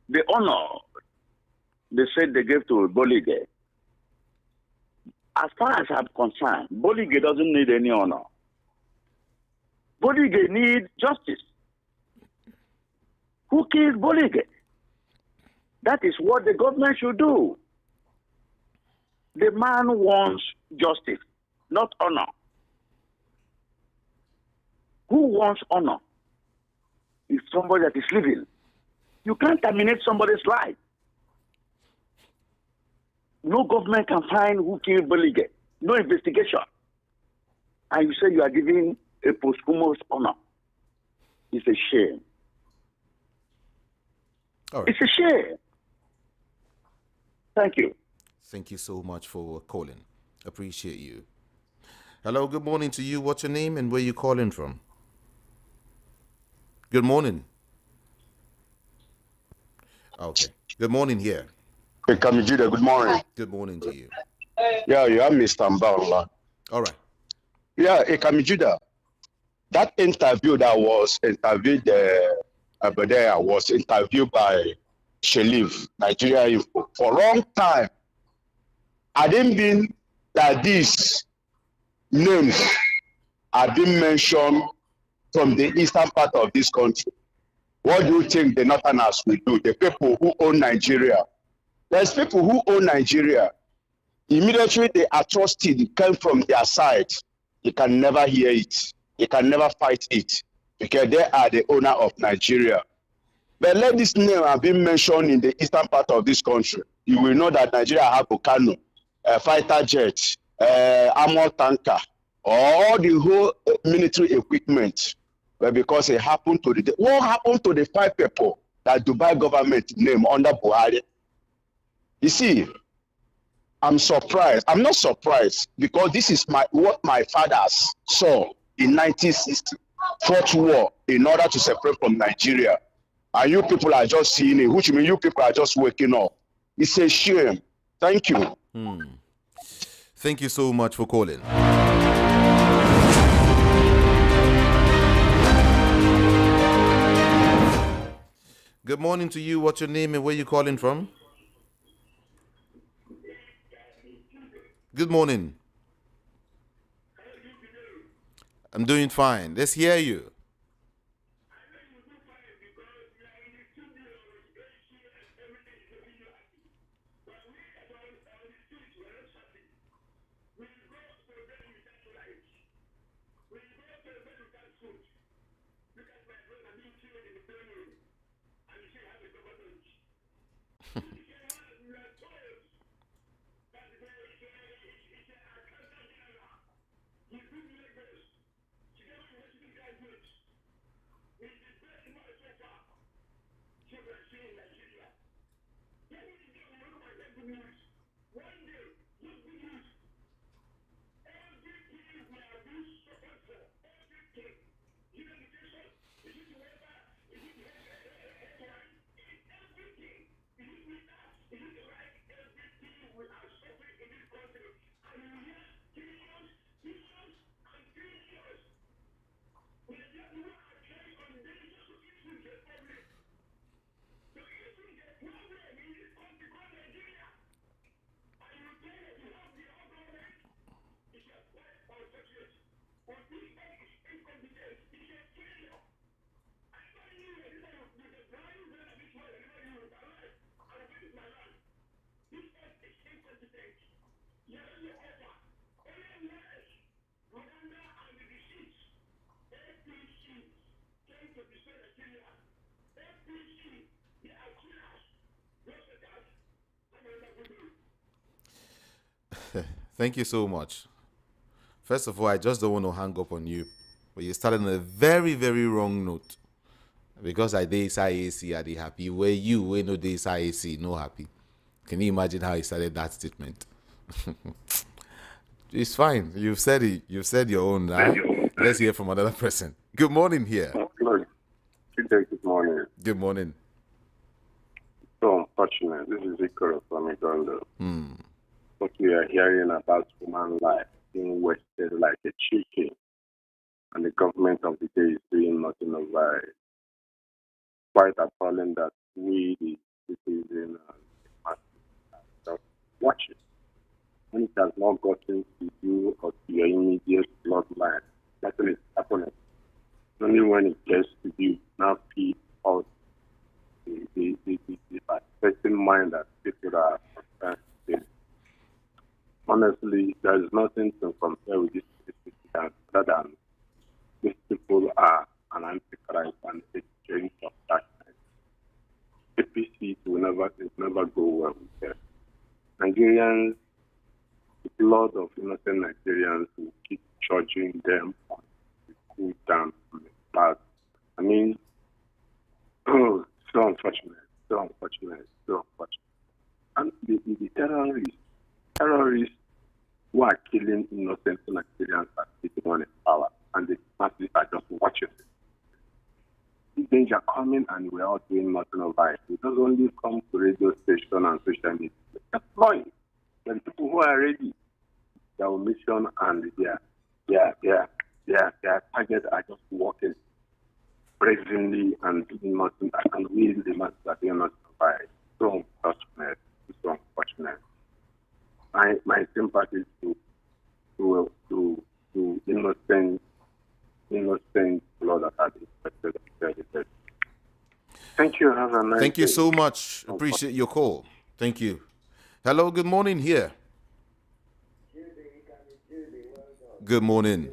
the honor they said they gave to Bolige. As far as I'm concerned, Bolige doesn't need any honor. Bolige needs justice. Who killed Bolige? That is what the government should do. The man wants justice, not honor. Who wants honor? Is somebody that is living. You can't terminate somebody's life. No government can find who killed Bolige. No investigation. And you say you are giving a posthumous honor. It's a shame. All right. It's a shame. Thank you. Thank you so much for calling. Appreciate you. Hello, good morning to you. What's your name and where you calling from? Good morning. Okay. Good morning here. Hey, Kamijida, good morning. Good morning to you. Yeah, you are Mr. Mbala. All right. Yeah, hey, Kamijida, that interview that was interviewed was interviewed by Shelif, Nigeria Info, for a long time. I didn't mean that these names are being mentioned from the eastern part of this country. What do you think the Northerners will do? The people who own Nigeria. There's people who own Nigeria. Immediately the atrocity came from their side. You can never hear it. You can never fight it because they are the owner of Nigeria. But let this name have been mentioned in the eastern part of this country. You will know that Nigeria have Volcano, fighter jet, armor tanker, all the whole military equipment. But because it happened to what happened to the 5 people that Dubai government named under Buhari? You see, I'm surprised. I'm not surprised because this is what my fathers saw in 1960, fought war in order to separate from Nigeria. And you people are just seeing it, which means you people are just waking up. It's a shame. Thank you. Thank you so much for calling. Good morning to you. What's your name and where you calling from? Good morning. I'm doing fine. Let's hear you. Thank you so much. First of all, I just don't want to hang up on you, but you started on a very, very wrong note. Because I did IAC, I did happy. Where you, where no days IAC, no happy. Can you imagine how he started that statement? It's fine. You've said it. You've said your own. Huh? Let's hear from another person. Good morning here. Good morning. Good morning. So unfortunate. This is Ikoro from Uganda. What we are hearing about human life being wasted like a chicken, and the government of the day is doing nothing about it. Quite appalling that we, the citizens, just watch it. When it has not gotten to you or to your immediate bloodline, nothing is happening. Only when it gets to you, now feed out. the affecting mind that people are concerned with. Honestly, there is nothing to compare with this other than these people are an antichrist and a change of darkness. APC will never go well with them. Nigerians, the blood of innocent Nigerians will keep charging them on the cool down from the past. I mean, oh, so unfortunate. And the terrorists who are killing innocent Nigerians are sitting on in power, and the masses are just watching it. This danger coming, and we're all doing nothing about it. It doesn't only come to radio station and social media. Deploy it. There are people who are ready. Their mission and their target are just working brazenly and doing nothing, and we the masses are doing nothing about it. So unfortunate. My sympathy to innocent blood that are infected. Thank you. Have a nice Thank you day. so much. Appreciate your call. Thank you. Hello, good morning here. Good morning.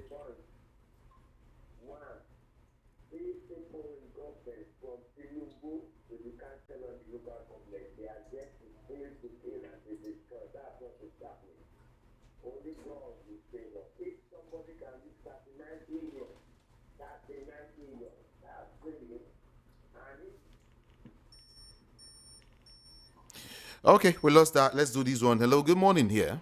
Okay, we lost that. Let's do this one. Hello, good morning here.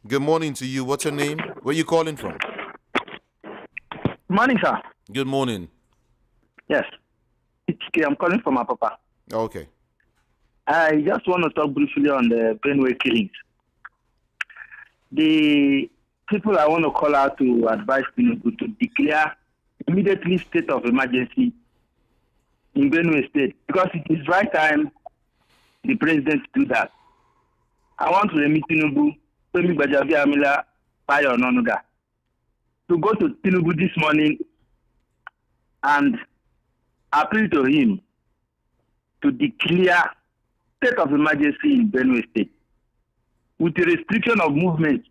Good morning to you. What's your name? Where are you calling from? Morning, sir. Good morning. Yes. I'm calling from Apapa. Okay. I just want to talk briefly on the Benue killings. The people I want to call out to advise people to declare immediately state of emergency in Benue State, because it is right time the president do that. I want to remit Tinubu, Femi Gbajabiamila, Bayo Ononuga, to go to Tinubu this morning and appeal to him to declare state of emergency in Benue State with the restriction of movement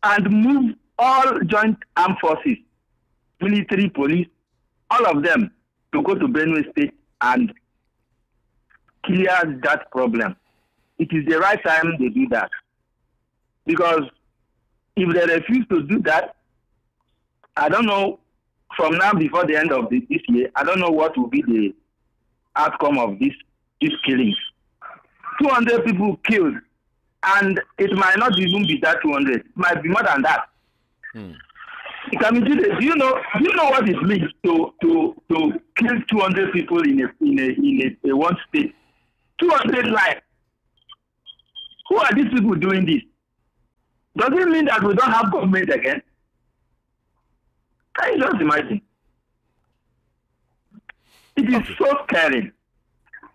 and move all joint armed forces, military, police, all of them to go to Benue State and clear that problem. It is the right time they do that. Because if they refuse to do that, I don't know, from now before the end of this year, I don't know what will be the outcome of these killings. 200 people killed, and it might not even be that 200. It might be more than that. Do you know what it means to kill 200 people in a one state? 200 lives. Who are these people doing this? Does it mean that we don't have government again? Can you just imagine? It is so scary.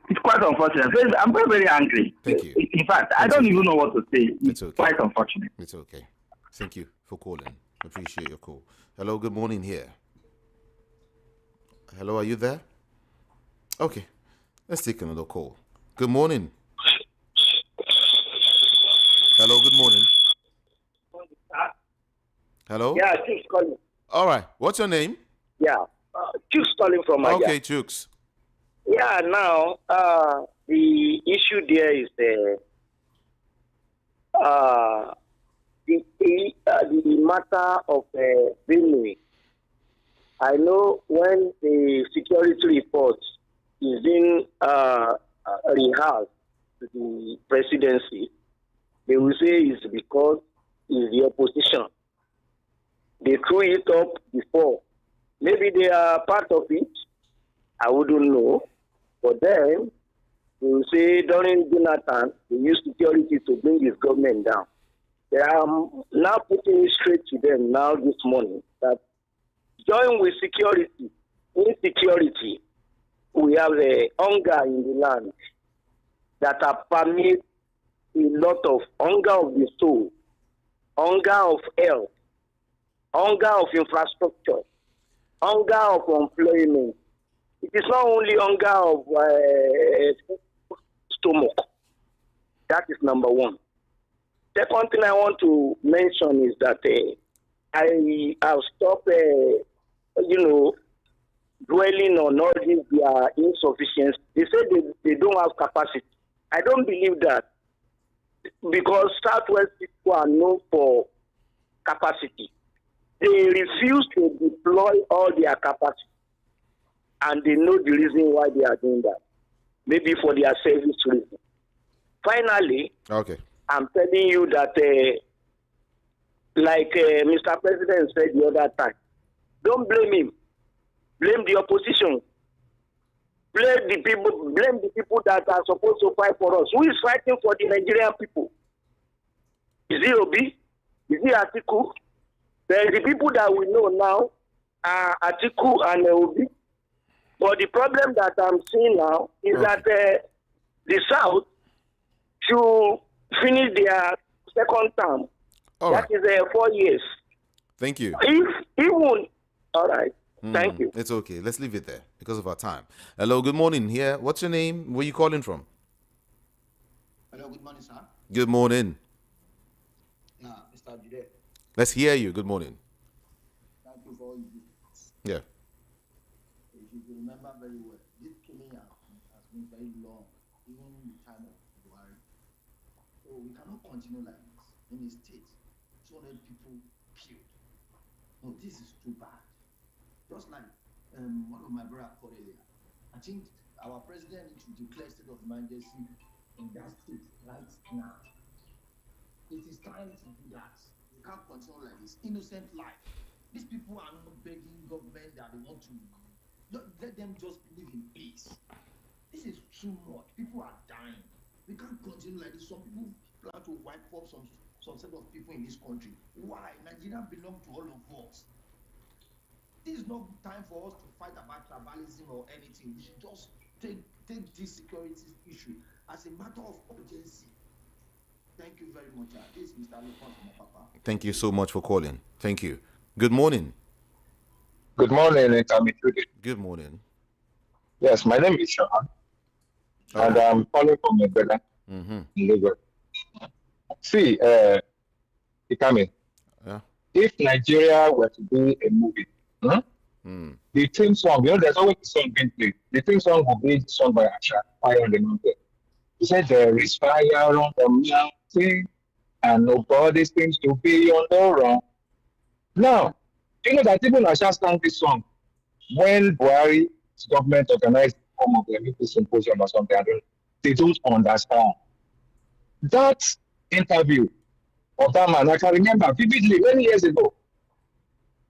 It's quite unfortunate. I'm very, very angry. Thank you. In fact, I don't even know what to say. It's okay. Quite unfortunate. It's okay. Thank you for calling. Appreciate your call. Hello, good morning here. Hello, are you there? Okay. Let's take another call. Good morning. Hello, good morning. Hello? Yeah, Chooks calling. All right. What's your name? Yeah, Chooks calling from Maja. Okay, Chooks. Yeah, now, the issue there is the matter of Benue. I know when the security report is being rehearsed to the presidency, they will say it's because it's the opposition. They threw it up before. Maybe they are part of it. I wouldn't know. But then, they will say during Jonathan, they used security to bring his government down. They are now putting it straight to them now this morning that join with security, insecurity, we have a hunger in the land that are permit a lot of hunger of the soul, hunger of health, hunger of infrastructure, hunger of employment, It is not only hunger of stomach. That is number one. Second thing I want to mention is that I have stopped, dwelling on all these their insufficiency. They say they don't have capacity. I don't believe that, because Southwest people are known for capacity. They refuse to deploy all their capacity, and they know the reason why they are doing that. Maybe for their service reason. Finally, Okay. I'm telling you that, like Mr. President said the other time, don't blame him. Blame the opposition. Blame the people that are supposed to fight for us. Who is fighting for the Nigerian people? Is it Obi? Is it Atiku? The people that we know now are Atiku and Obi. But the problem that I'm seeing now is that the South should finish their second term. All that right. is 4 years. Thank you. If even all right. Thank you. It's okay. Let's leave it there because of our time. Hello, good morning. Here, what's your name? Where are you calling from? Hello, good morning, sir. Good morning. Mr. Jide. Let's hear you. Good morning. Thank you for all you do. Yeah. If you remember very well, this killing has been very long, even in the time of Buhari. So we cannot continue like this. In the state, 200 people killed. No, this is too bad. Just like one of my brother called earlier, I think our president needs to declare state of emergency in that state right now. It is time to do that. We can't continue like this. Innocent life. These people are not begging government that they want to. Let them just live in peace. This is too much. People are dying. We can't continue like this. Some people plan to wipe off some set of people in this country. Why? Nigeria belongs to all of us. This is not time for us to fight about tribalism or anything. We should just take this security issue as a matter of urgency. Thank you very much. This is Mr. Lopez from Papa. Thank you so much for calling. Thank you. Good morning. Good morning, it's Amitude. Good morning. Yes, my name is Sean, and I'm calling from Ebeda in Lagos. See, Ikame, if Nigeria were to do a movie, the theme song, there's always a song being played. The theme song will be sung by Asha, Fire on the Mountain. He said, there is fire on the mountain, and nobody seems to be on the run. Now, you know that even Asha sang this song when Buhari's government organized the form of the Olympic symposium or something. They don't understand. That interview of that man, I can remember vividly many years ago.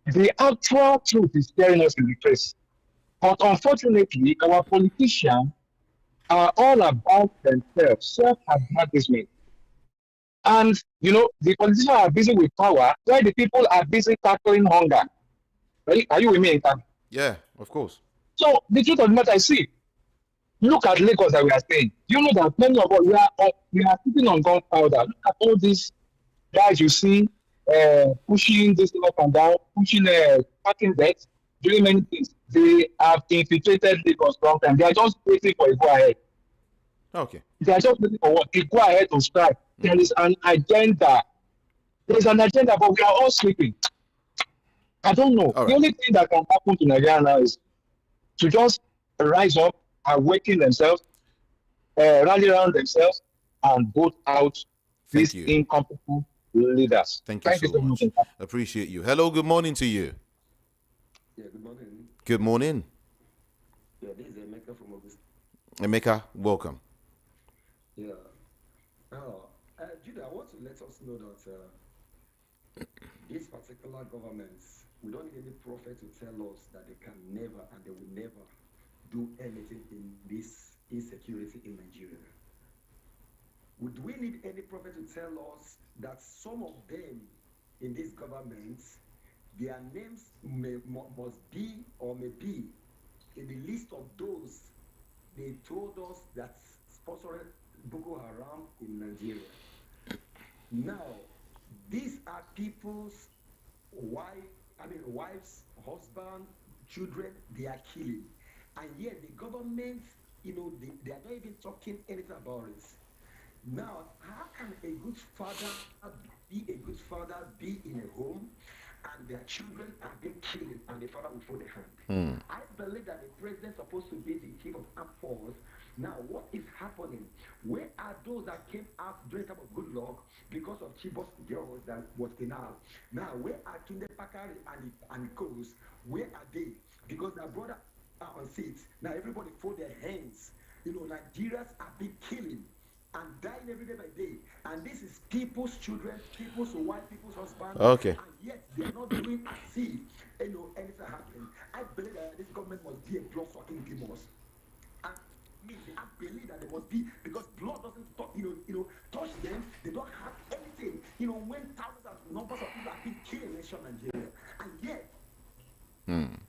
The actual truth is staring us in the face. But unfortunately, our politicians are all about themselves, self-advertisement. And, the politicians are busy with power, while the people are busy tackling hunger. Are you with me? Yeah, of course. So, the truth of the matter is, see, look at Lagos that we are staying. You know that many of us, we are sitting on gunpowder. Look at all these guys you see pushing this up and down, pushing parking decks, doing many things. They have infiltrated Lagos long time. They are just waiting for a go ahead. Okay. They are just waiting for what? A go ahead to strike. There is an agenda. There is an agenda, but we are all sleeping. I don't know. All right. The only thing that can happen to Nigeria now is to just rise up, awaken themselves, rally around themselves, and vote out these incompetent leaders. Thank you so much. Appreciate you. Hello, good morning to you. Yeah, good morning. Good morning. Yeah, this is Emeka from August. Emeka, welcome. Yeah. Judah, I want to let us know that these particular governments, we don't need any prophet to tell us that they can never and they will never do anything in this insecurity in Nigeria. Would we need any prophet to tell us that some of them in these governments, their names must be or may be in the list of those they told us that sponsored Boko Haram in Nigeria? Now, these are people's wives, husband, children, they are killing. and yet the government, they are not even talking anything about it. Now, how can a good father be in a home and their children are being killed and the father will fold the hand? I believe that the president is supposed to be the chief of armed force. Now, what is happening? Where are those that came out during time of good luck because of Chibos girls that was penal? Now, where are Tunde Pakari and Coast? Where are they? Because their brother are on seats. Now, everybody fold their hands. Nigerians are being killing and dying every day by day. And this is people's children, people's wife, people's husband. Okay. And yet they are not doing as if anything happening. I believe that this government must be a blood sucking demons. And I believe that there must be, because blood doesn't touch them. They don't have anything. When thousands of numbers of people are being killed in nation Nigeria, and yet.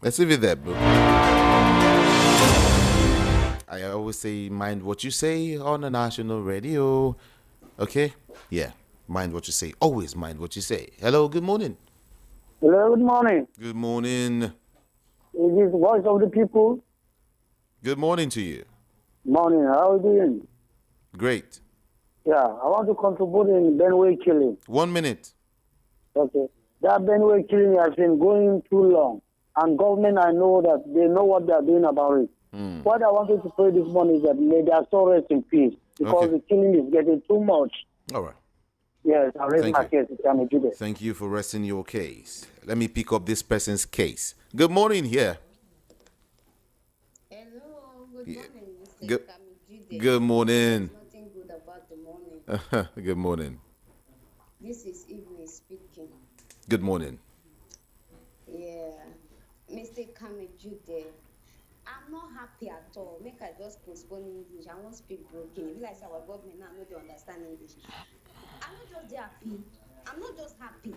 Let's leave it there, bro. I always say, mind what you say on the national radio. Okay? Yeah. Mind what you say. Always mind what you say. Hello, good morning. Hello, good morning. Good morning. Is this Voice of the People? Good morning to you. Morning. How are you doing? Great. Yeah, I want to contribute in Benway killing. 1 minute. Okay. That Benway killing has been going too long. And government, I know that they know what they are doing about it. What I wanted to pray this morning is that may their soul rest in peace, because the killing is getting too much. All right. Yes, I'll raise my case. Thank you for resting your case. Let me pick up this person's case. Good morning here. Hello, good morning, Mr. Good, Kamijide. good morning. There's nothing good about the morning. Good morning. This is Evening speaking. Good morning. Yeah, Mr. Kamijide. I'm not happy at all. Make I just postpone English. I won't speak broken. If like our government now, nobody understand English. I'm not just happy. I'm not just happy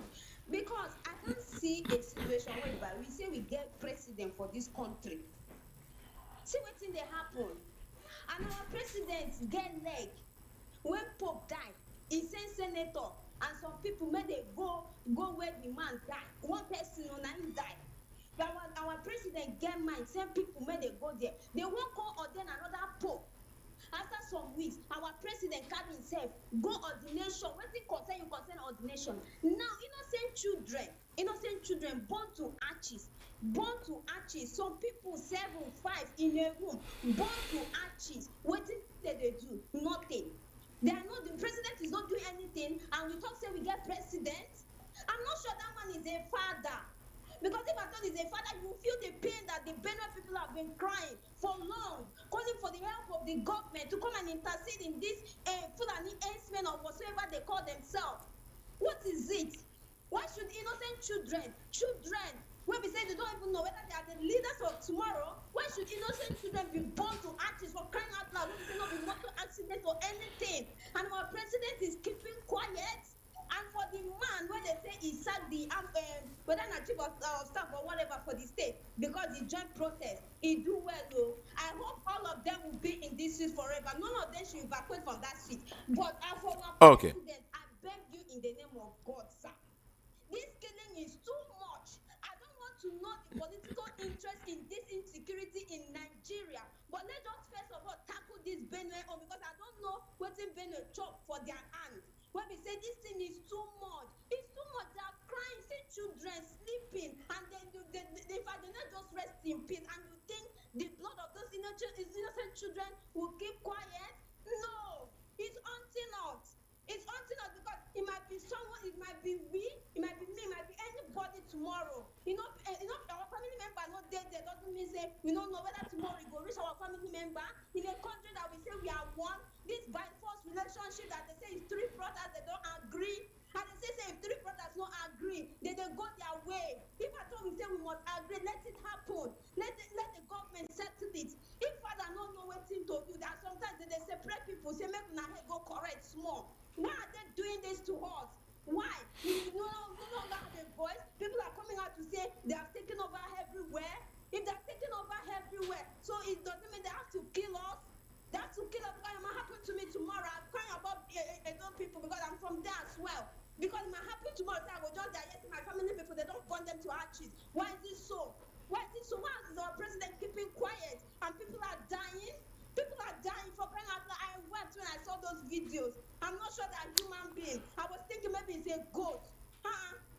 because I can't see a situation whereby we say we get president for this country. See what thing they happen, and our president get leg when Pope die. He send senator and some people may they go where the man die. One person on him die. But our president get mind, send people may they go there. They won't call ordain another pope. After some weeks, our president carry himself, go ordination. What it concern ordination. Now, innocent children born to arches. Some people 7, 5 in a room, born to arches. What did they do? Nothing. The president is not doing anything, and we talk say we get president. I'm not sure that man is a father. Because if I thought he's a father, you will feel the pain that the Benue people have been crying for long, calling for the help of the government to come and intercede in this Fulani herdsmen or whatsoever they call themselves. What is it? Why should innocent children, when we say they don't even know whether they are the leaders of tomorrow, why should innocent children be born to artists for crying out loud? When we say not be motor accident or anything, and our president is keeping quiet? And for the man, when they say he sacked the whether not chief of staff or whatever for the state because he joined protest, he do well though. I hope all of them will be in this seat forever. None of them should evacuate from that seat. But for our president, I beg you in the name of God, sir. This killing is too much. I don't want to know the political interest in this insecurity in Nigeria. But let us first of all tackle this Benue because I don't know what's in Benue chop for their hands. When we say this thing is too much, it's too much. They are crying, see children sleeping, and then if I do not just rest in peace, and you think the blood of those innocent children will keep quiet? No, it's haunting us. It's haunting us because it might be someone, it might be we, it might be me, it might be anybody tomorrow. Our family member not dead there doesn't mean say we don't know whether tomorrow we go reach our family member in a country that we say we are one. This by force relationship that they say is 3 brothers, they don't agree. And they say if 3 brothers don't agree, they go their way. If at all we say we must agree, let it happen. Let the government settle it. If father don't know what thing to do, that sometimes they separate people, say make una head go correct small. Why are they doing this to us? Why? We no longer have a voice. People are coming out to say they are taking over everywhere. If they are taking over everywhere, so it doesn't mean they have to kill us. They have to kill us because it might happen to me tomorrow. I'm crying about those people because I'm from there as well. Because it might happen tomorrow, I will just die. Yes, my family people, they don't burn them to ashes. Why is this so? Why is our president keeping quiet? and people are dying. People are dying for crying out loud. I wept when I saw those videos. I'm not sure they're human beings. I was thinking maybe it's a goat.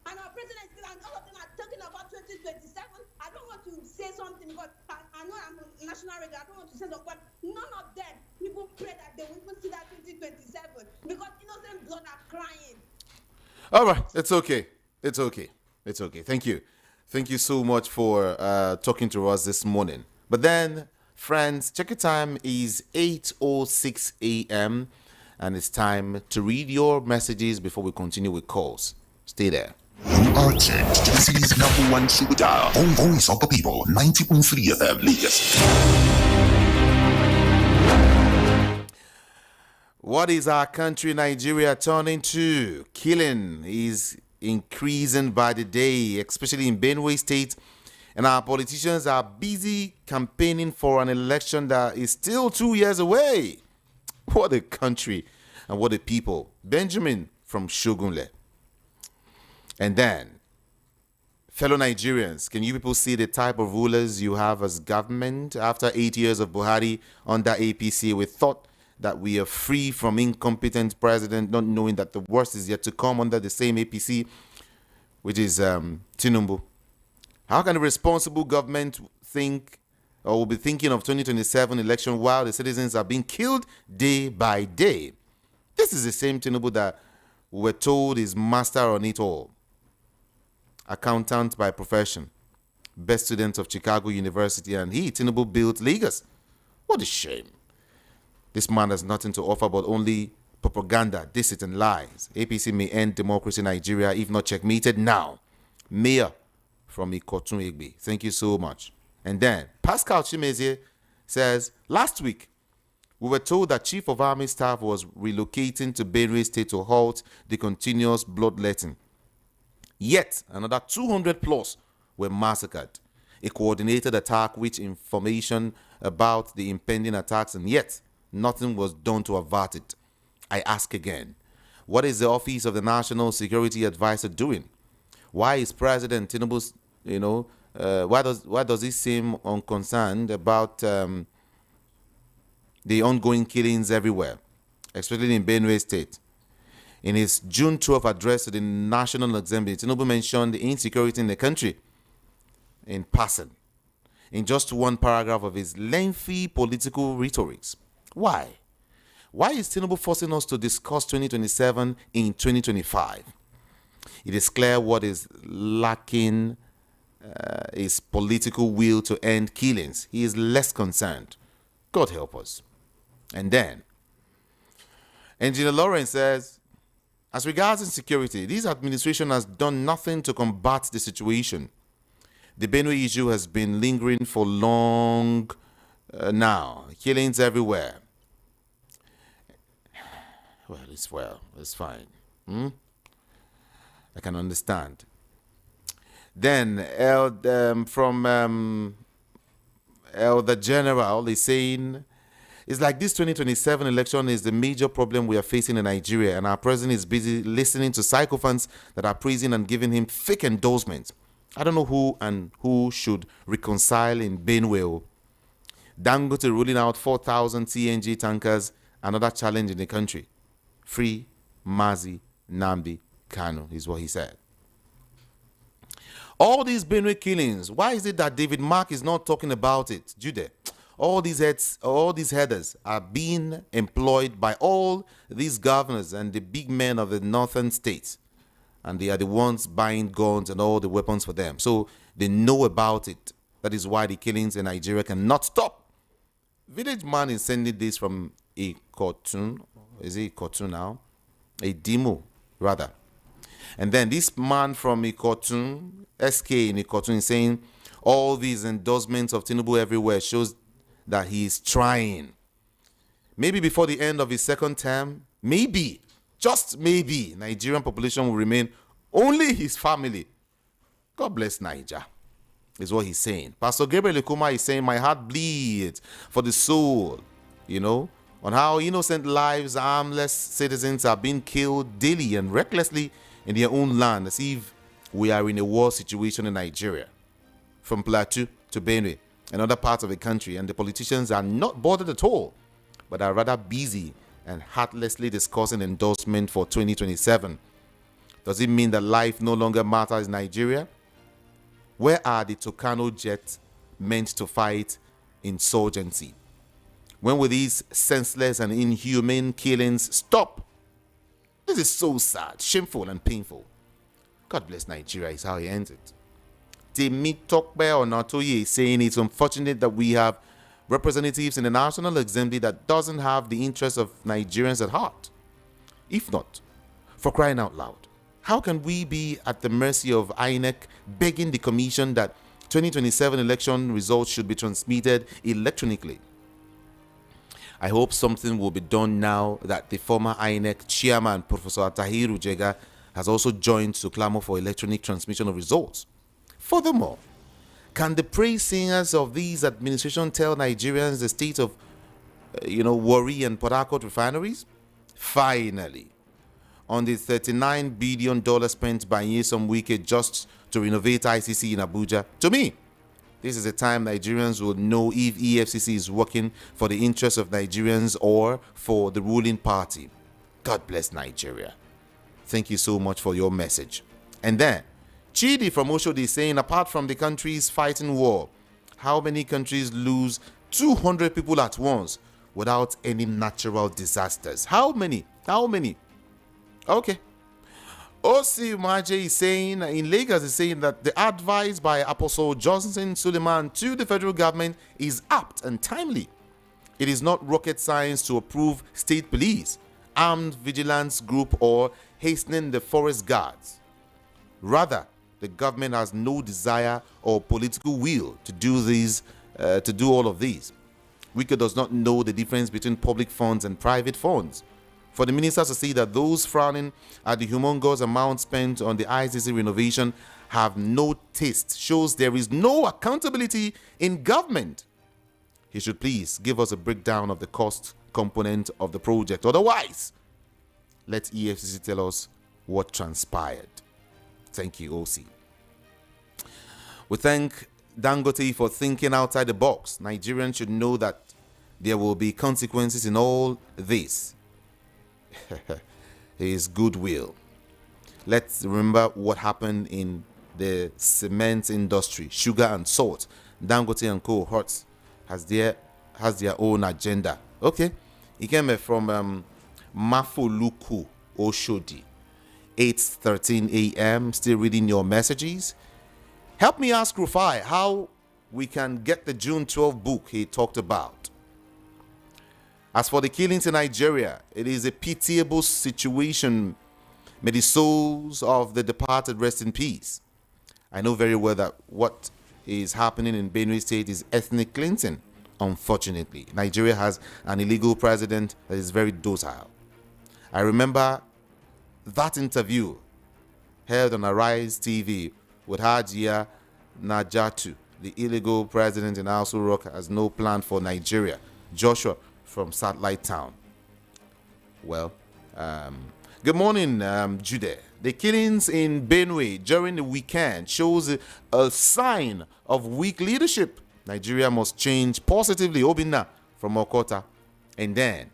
And our president still, and all of them are talking about 2027. I don't want to say something because I know I'm on national radio. I don't want to say something, but none of them even pray that they will even see that 2027 because innocent blood are crying. All right, it's okay. It's okay. It's okay. Thank you. Thank you so much for talking to us this morning. But then, friends, check your time is 8:06 a.m. and it's time to read your messages before we continue with calls. Stay there. You are tuned to the city's #1 super dial. Voice of the people, 90.3 FM Lagos. What is our country, Nigeria, turning to? Killing is increasing by the day, especially in Benue State. And our politicians are busy campaigning for an election that is still 2 years away. What a country and what a people. Benjamin from Shogunle. And then, fellow Nigerians, can you people see the type of rulers you have as government? After 8 years of Buhari under APC, we thought that we are free from incompetent president, not knowing that the worst is yet to come under the same APC, which is Tinubu. How can a responsible government think or will be thinking of 2027 election while the citizens are being killed day by day? This is the same Tinubu that we were told is master on it all. Accountant by profession, best student of Chicago University, and he, Tinubu, built Lagos. What a shame. This man has nothing to offer but only propaganda, deceit, and lies. APC may end democracy in Nigeria if not checkmated now. Mayor from Ikotun Egbe. Thank you so much. And then Pascal Chimezie says, last week, we were told that Chief of Army Staff was relocating to Benue State to halt the continuous bloodletting. Yet, another 200 plus were massacred. A coordinated attack with information about the impending attacks, and yet nothing was done to avert it. I ask again, what is the Office of the National Security Advisor doing? Why is President Tinubu, why does he seem unconcerned about the ongoing killings everywhere, especially in Benue State? In his June 12 address to the National Assembly, Tinubu mentioned the insecurity in the country in passing, in just one paragraph of his lengthy political rhetorics. Why? Why is Tinubu forcing us to discuss 2027 in 2025? It is clear what is lacking is political will to end killings. He is less concerned. God help us. And then, Engineer Lawrence says, as regards insecurity, this administration has done nothing to combat the situation. The Benue issue has been lingering for long now. Killings everywhere. Well, it's fine. I can understand. Then, from Elder General is saying, it's like this 2027 election is the major problem we are facing in Nigeria, and our president is busy listening to sycophants that are praising and giving him fake endorsements. I don't know who and who should reconcile in Benue. Dangote ruling out 4,000 CNG tankers, another challenge in the country. Free Mazi Namdi Kanu is what he said. All these Benue killings, why is it that David Mark is not talking about it? Jude, all these headers are being employed by all these governors and the big men of the northern states. And they are the ones buying guns and all the weapons for them. So they know about it. That is why the killings in Nigeria cannot stop. Village man is sending this from Ikotun. Is it Ikotun now? A demo, rather. And then this man from Ikotun, SK in Ikotun, is saying all these endorsements of Tinubu everywhere shows that he is trying. Maybe before the end of his second term, maybe, just maybe, Nigerian population will remain only his family. God bless Niger, is what he's saying. Pastor Gabriel Ekuma is saying, my heart bleeds for the soul, on how innocent lives, armless citizens are being killed daily and recklessly in their own land, as if we are in a war situation in Nigeria. From Plateau to Benue, and other parts of the country, and the politicians are not bothered at all, but are rather busy and heartlessly discussing endorsement for 2027. Does it mean that life no longer matters in Nigeria? Where are the Tucano jets meant to fight insurgency? When will these senseless and inhumane killings stop? This is so sad, shameful, and painful. God bless Nigeria is how he ends it. Temi Tokbe Onatoye is saying it's unfortunate that we have representatives in the National Assembly that doesn't have the interests of Nigerians at heart. If not, for crying out loud, how can we be at the mercy of INEC begging the commission that 2027 election results should be transmitted electronically? I hope something will be done now that the former INEC chairman, Professor Atahiru Jega, has also joined to clamor for electronic transmission of results. Furthermore, can the praise singers of these administration tell Nigerians the state of, Warri and Port Harcourt refineries? Finally, on the $39 billion spent by Nyesom Wike just to renovate ICC in Abuja, to me, this is a time Nigerians will know if EFCC is working for the interests of Nigerians or for the ruling party. God bless Nigeria. Thank you so much for your message. And then, Chidi from Oshodi is saying, apart from the countries fighting war, how many countries lose 200 people at once without any natural disasters? How many? Okay. O.C. Maje is saying, in Lagos, is saying that the advice by Apostle Johnson Suleiman to the federal government is apt and timely. It is not rocket science to approve state police, armed vigilance group, or hastening the forest guards. Rather, the government has no desire or political will to do all of these. Wike does not know the difference between public funds and private funds. For the ministers to see that those frowning at the humongous amount spent on the ICC renovation have no taste shows there is no accountability in government. He should please give us a breakdown of the cost component of the project. Otherwise, let EFCC tell us what transpired. Thank you, OC. We thank Dangote for thinking outside the box. Nigerians should know that there will be consequences in all this. His goodwill. Let's remember what happened in the cement industry, sugar and salt. Dangote and Co. Hertz has their own agenda. Okay, he came from Mafoluku Oshodi, 8:13 a.m. Still reading your messages. Help me ask Rufai how we can get the June 12 book he talked about. As for the killings in Nigeria, it is a pitiable situation. May the souls of the departed rest in peace. I know very well that what is happening in Benue State is ethnic cleansing. Unfortunately, Nigeria has an illegal president that is very docile. I remember that interview held on Arise TV with Hajia Najatu, the illegal president in Aso Rock, has no plan for Nigeria. Joshua from Satellite Town. Well, good morning, Jude. The killings in Benue during the weekend shows a sign of weak leadership. Nigeria must change positively. Obinna from Okota. And then,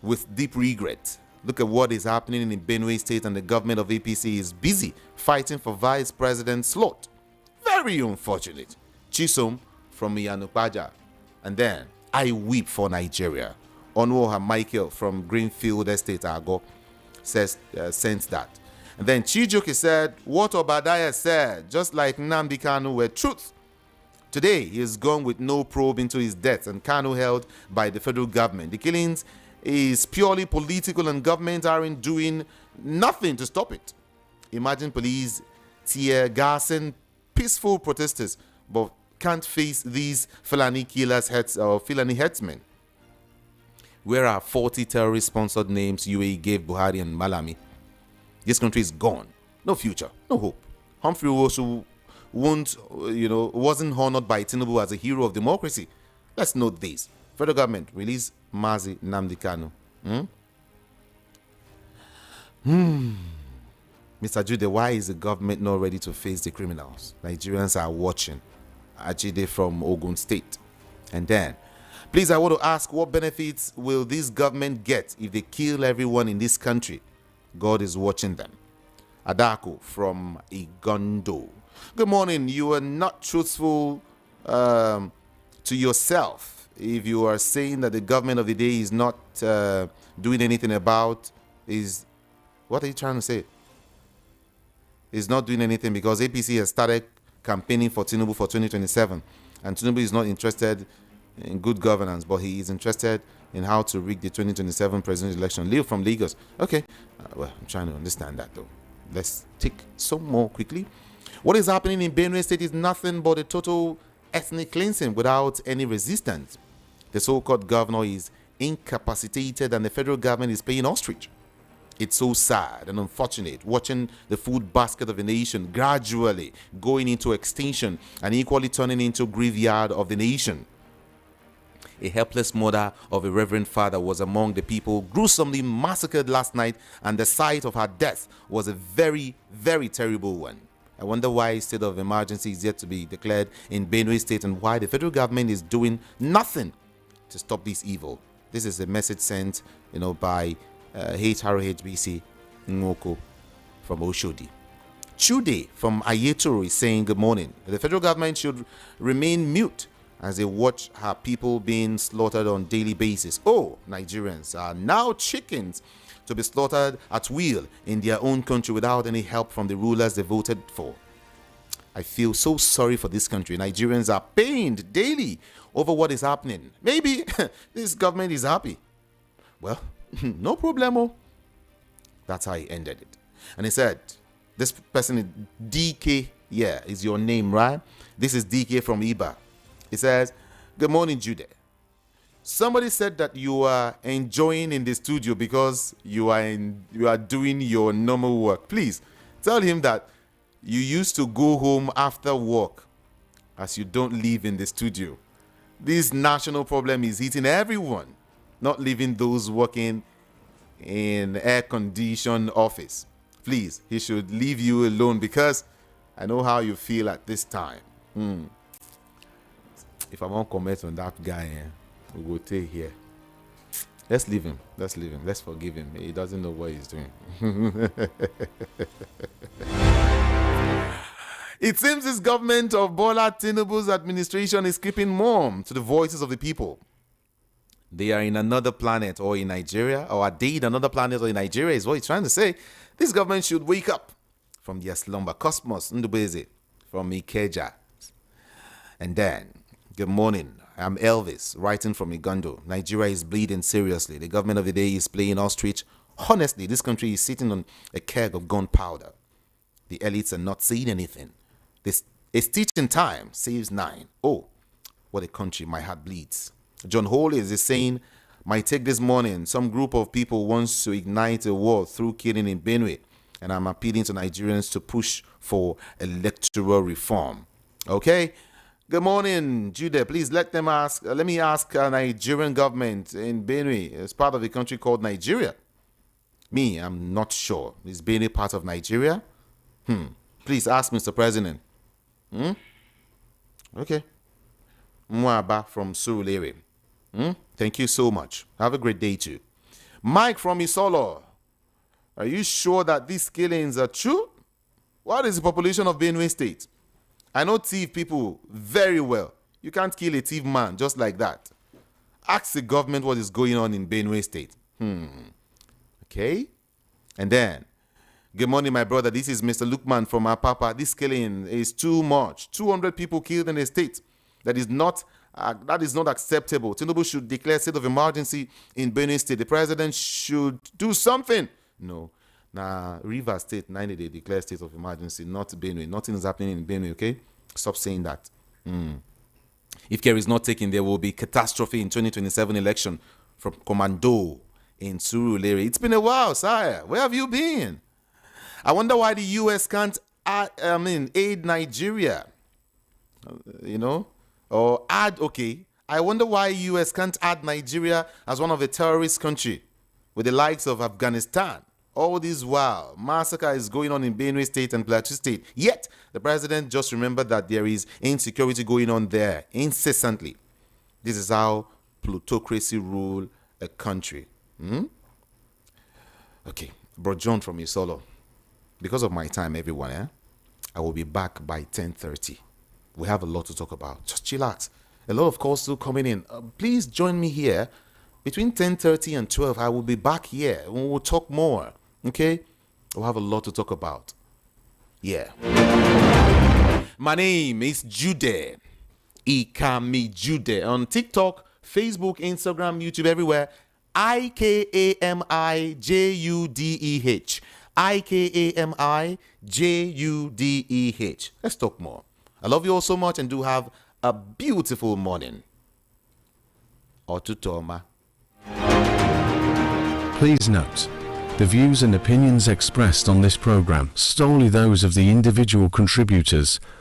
with deep regret, look at what is happening in Benue State, and the government of APC is busy fighting for vice president slot. Very unfortunate. Chisom from Iyanupaja. And then, I weep for Nigeria. Onwoha Michael from Greenfield Estate Ago sent that. And then Chijoke said, what Obadiah said, just like Nnamdi Kanu, were truth. Today, he is gone with no probe into his death, and Kanu held by the federal government. The killings is purely political, and government aren't doing nothing to stop it. Imagine police tear gassing peaceful protesters, but can't face these Fulani killers or Fulani headsmen. Where are 40 terrorist-sponsored names UAE gave Buhari and Malami? This country is gone. No future, no hope. Humphrey also wasn't honored by Tinubu as a hero of democracy. Let's note this. Federal government release Mazi Nnamdi Kanu. Mr. Jude, why is the government not ready to face the criminals? Nigerians are watching. Ajide from Ogun State. And then, please, I want to ask, what benefits will this government get if they kill everyone in this country? God is watching them. Adako from Igondo. Good morning. You are not truthful to yourself if you are saying that the government of the day is not doing anything about is. What are you trying to say? Is not doing anything because APC has started campaigning for Tinubu for 2027, and Tinubu is not interested in good governance, but he is interested in how to rig the 2027 presidential election. Leo from Lagos. Okay, well, I'm trying to understand that though. Let's take some more quickly. What is happening in Benue State is nothing but a total ethnic cleansing without any resistance. The so-called governor is incapacitated and the federal government is paying ostrich. It's so sad and unfortunate watching the food basket of the nation gradually going into extinction and equally turning into graveyard of the nation. A helpless mother of a reverend father was among the people gruesomely massacred last night, and the sight of her death was a very, very terrible one. I wonder why a state of emergency is yet to be declared in Benue State and why the federal government is doing nothing to stop this evil. This is a message sent, by HRHBC Ngoko from Oshodi. Chude from Ayetoro is saying good morning. The federal government should remain mute as they watch her people being slaughtered on daily basis. Oh, Nigerians are now chickens to be slaughtered at will in their own country without any help from the rulers they voted for. I feel so sorry for this country. Nigerians are pained daily over what is happening. Maybe this government is happy. Well, no problemo. That's how he ended it. And he said, this person is DK. Yeah, is your name, right? This is DK from Iba. He says, good morning, Jude. Somebody said that you are enjoying in the studio because you are doing your normal work. Please tell him that you used to go home after work as you don't live in the studio. This national problem is hitting everyone, not leaving those working in air-conditioned office. Please, he should leave you alone because I know how you feel at this time. If I won't comment on that guy, we will take here. Let's leave him. Let's forgive him. He doesn't know what he's doing. It seems this government of Bola Tinubu's administration is keeping mum to the voices of the people. They are in another planet or in Nigeria, or are they in another planet or in Nigeria is what he's trying to say. This government should wake up from their slumber. Cosmos Ndubeze from Ikeja. And then, good morning. I'm Elvis, writing from Igondo. Nigeria is bleeding seriously. The government of the day is playing ostrich. Honestly, this country is sitting on a keg of gunpowder. The elites are not saying anything. It's teaching time saves 9. Oh, what a country. My heart bleeds. John Hole is saying, my take this morning, some group of people wants to ignite a war through killing in Benue, and I'm appealing to Nigerians to push for electoral reform. Okay? Good morning, Jude. Please let me ask Nigerian government in Benue. It's part of a country called Nigeria. Me, I'm not sure. Is Benue part of Nigeria? Please ask Mr. President. Okay. Mwaba from Surulere. Thank you so much. Have a great day too. Mike from Isolo. Are you sure that these killings are true? What is the population of Benue State? I know thief people very well. You can't kill a thief man just like that. Ask the government what is going on in Benue State. Okay. And then, good morning, my brother. This is Mr. Lukman from Apapa. This killing is too much. 200 people killed in a state. That is not acceptable. Tinubu should declare state of emergency in Benue State. The president should do something. No. Now, Rivers State, 90 day declare state of emergency, not Benue. Nothing is happening in Benue, okay? Stop saying that. If care is not taken, there will be catastrophe in 2027 election from Commando in Surulere. It's been a while, sire. Where have you been? I wonder why the U.S. can't aid Nigeria. Or add, okay. I wonder why U.S. can't add Nigeria as one of the terrorist country with the likes of Afghanistan All this while, massacre is going on in Benue State and Plateau State. Yet, the president just remembered that there is insecurity going on there incessantly. This is how plutocracy rule a country. Okay, Bro John from Isolo. Because of my time, everyone, I will be back by 10:30. We have a lot to talk about. Just chillax. A lot of calls still coming in. Please join me here. Between 10:30 and 12, I will be back here. We will talk more. Okay? We'll have a lot to talk about. Yeah. My name is Jude. Ikami Jude. On TikTok, Facebook, Instagram, YouTube, everywhere. IKAMIJUDEH. IKAMIJUDEH. Let's talk more. I love you all so much and do have a beautiful morning. Otutoma. Please note, the views and opinions expressed on this program solely those of the individual contributors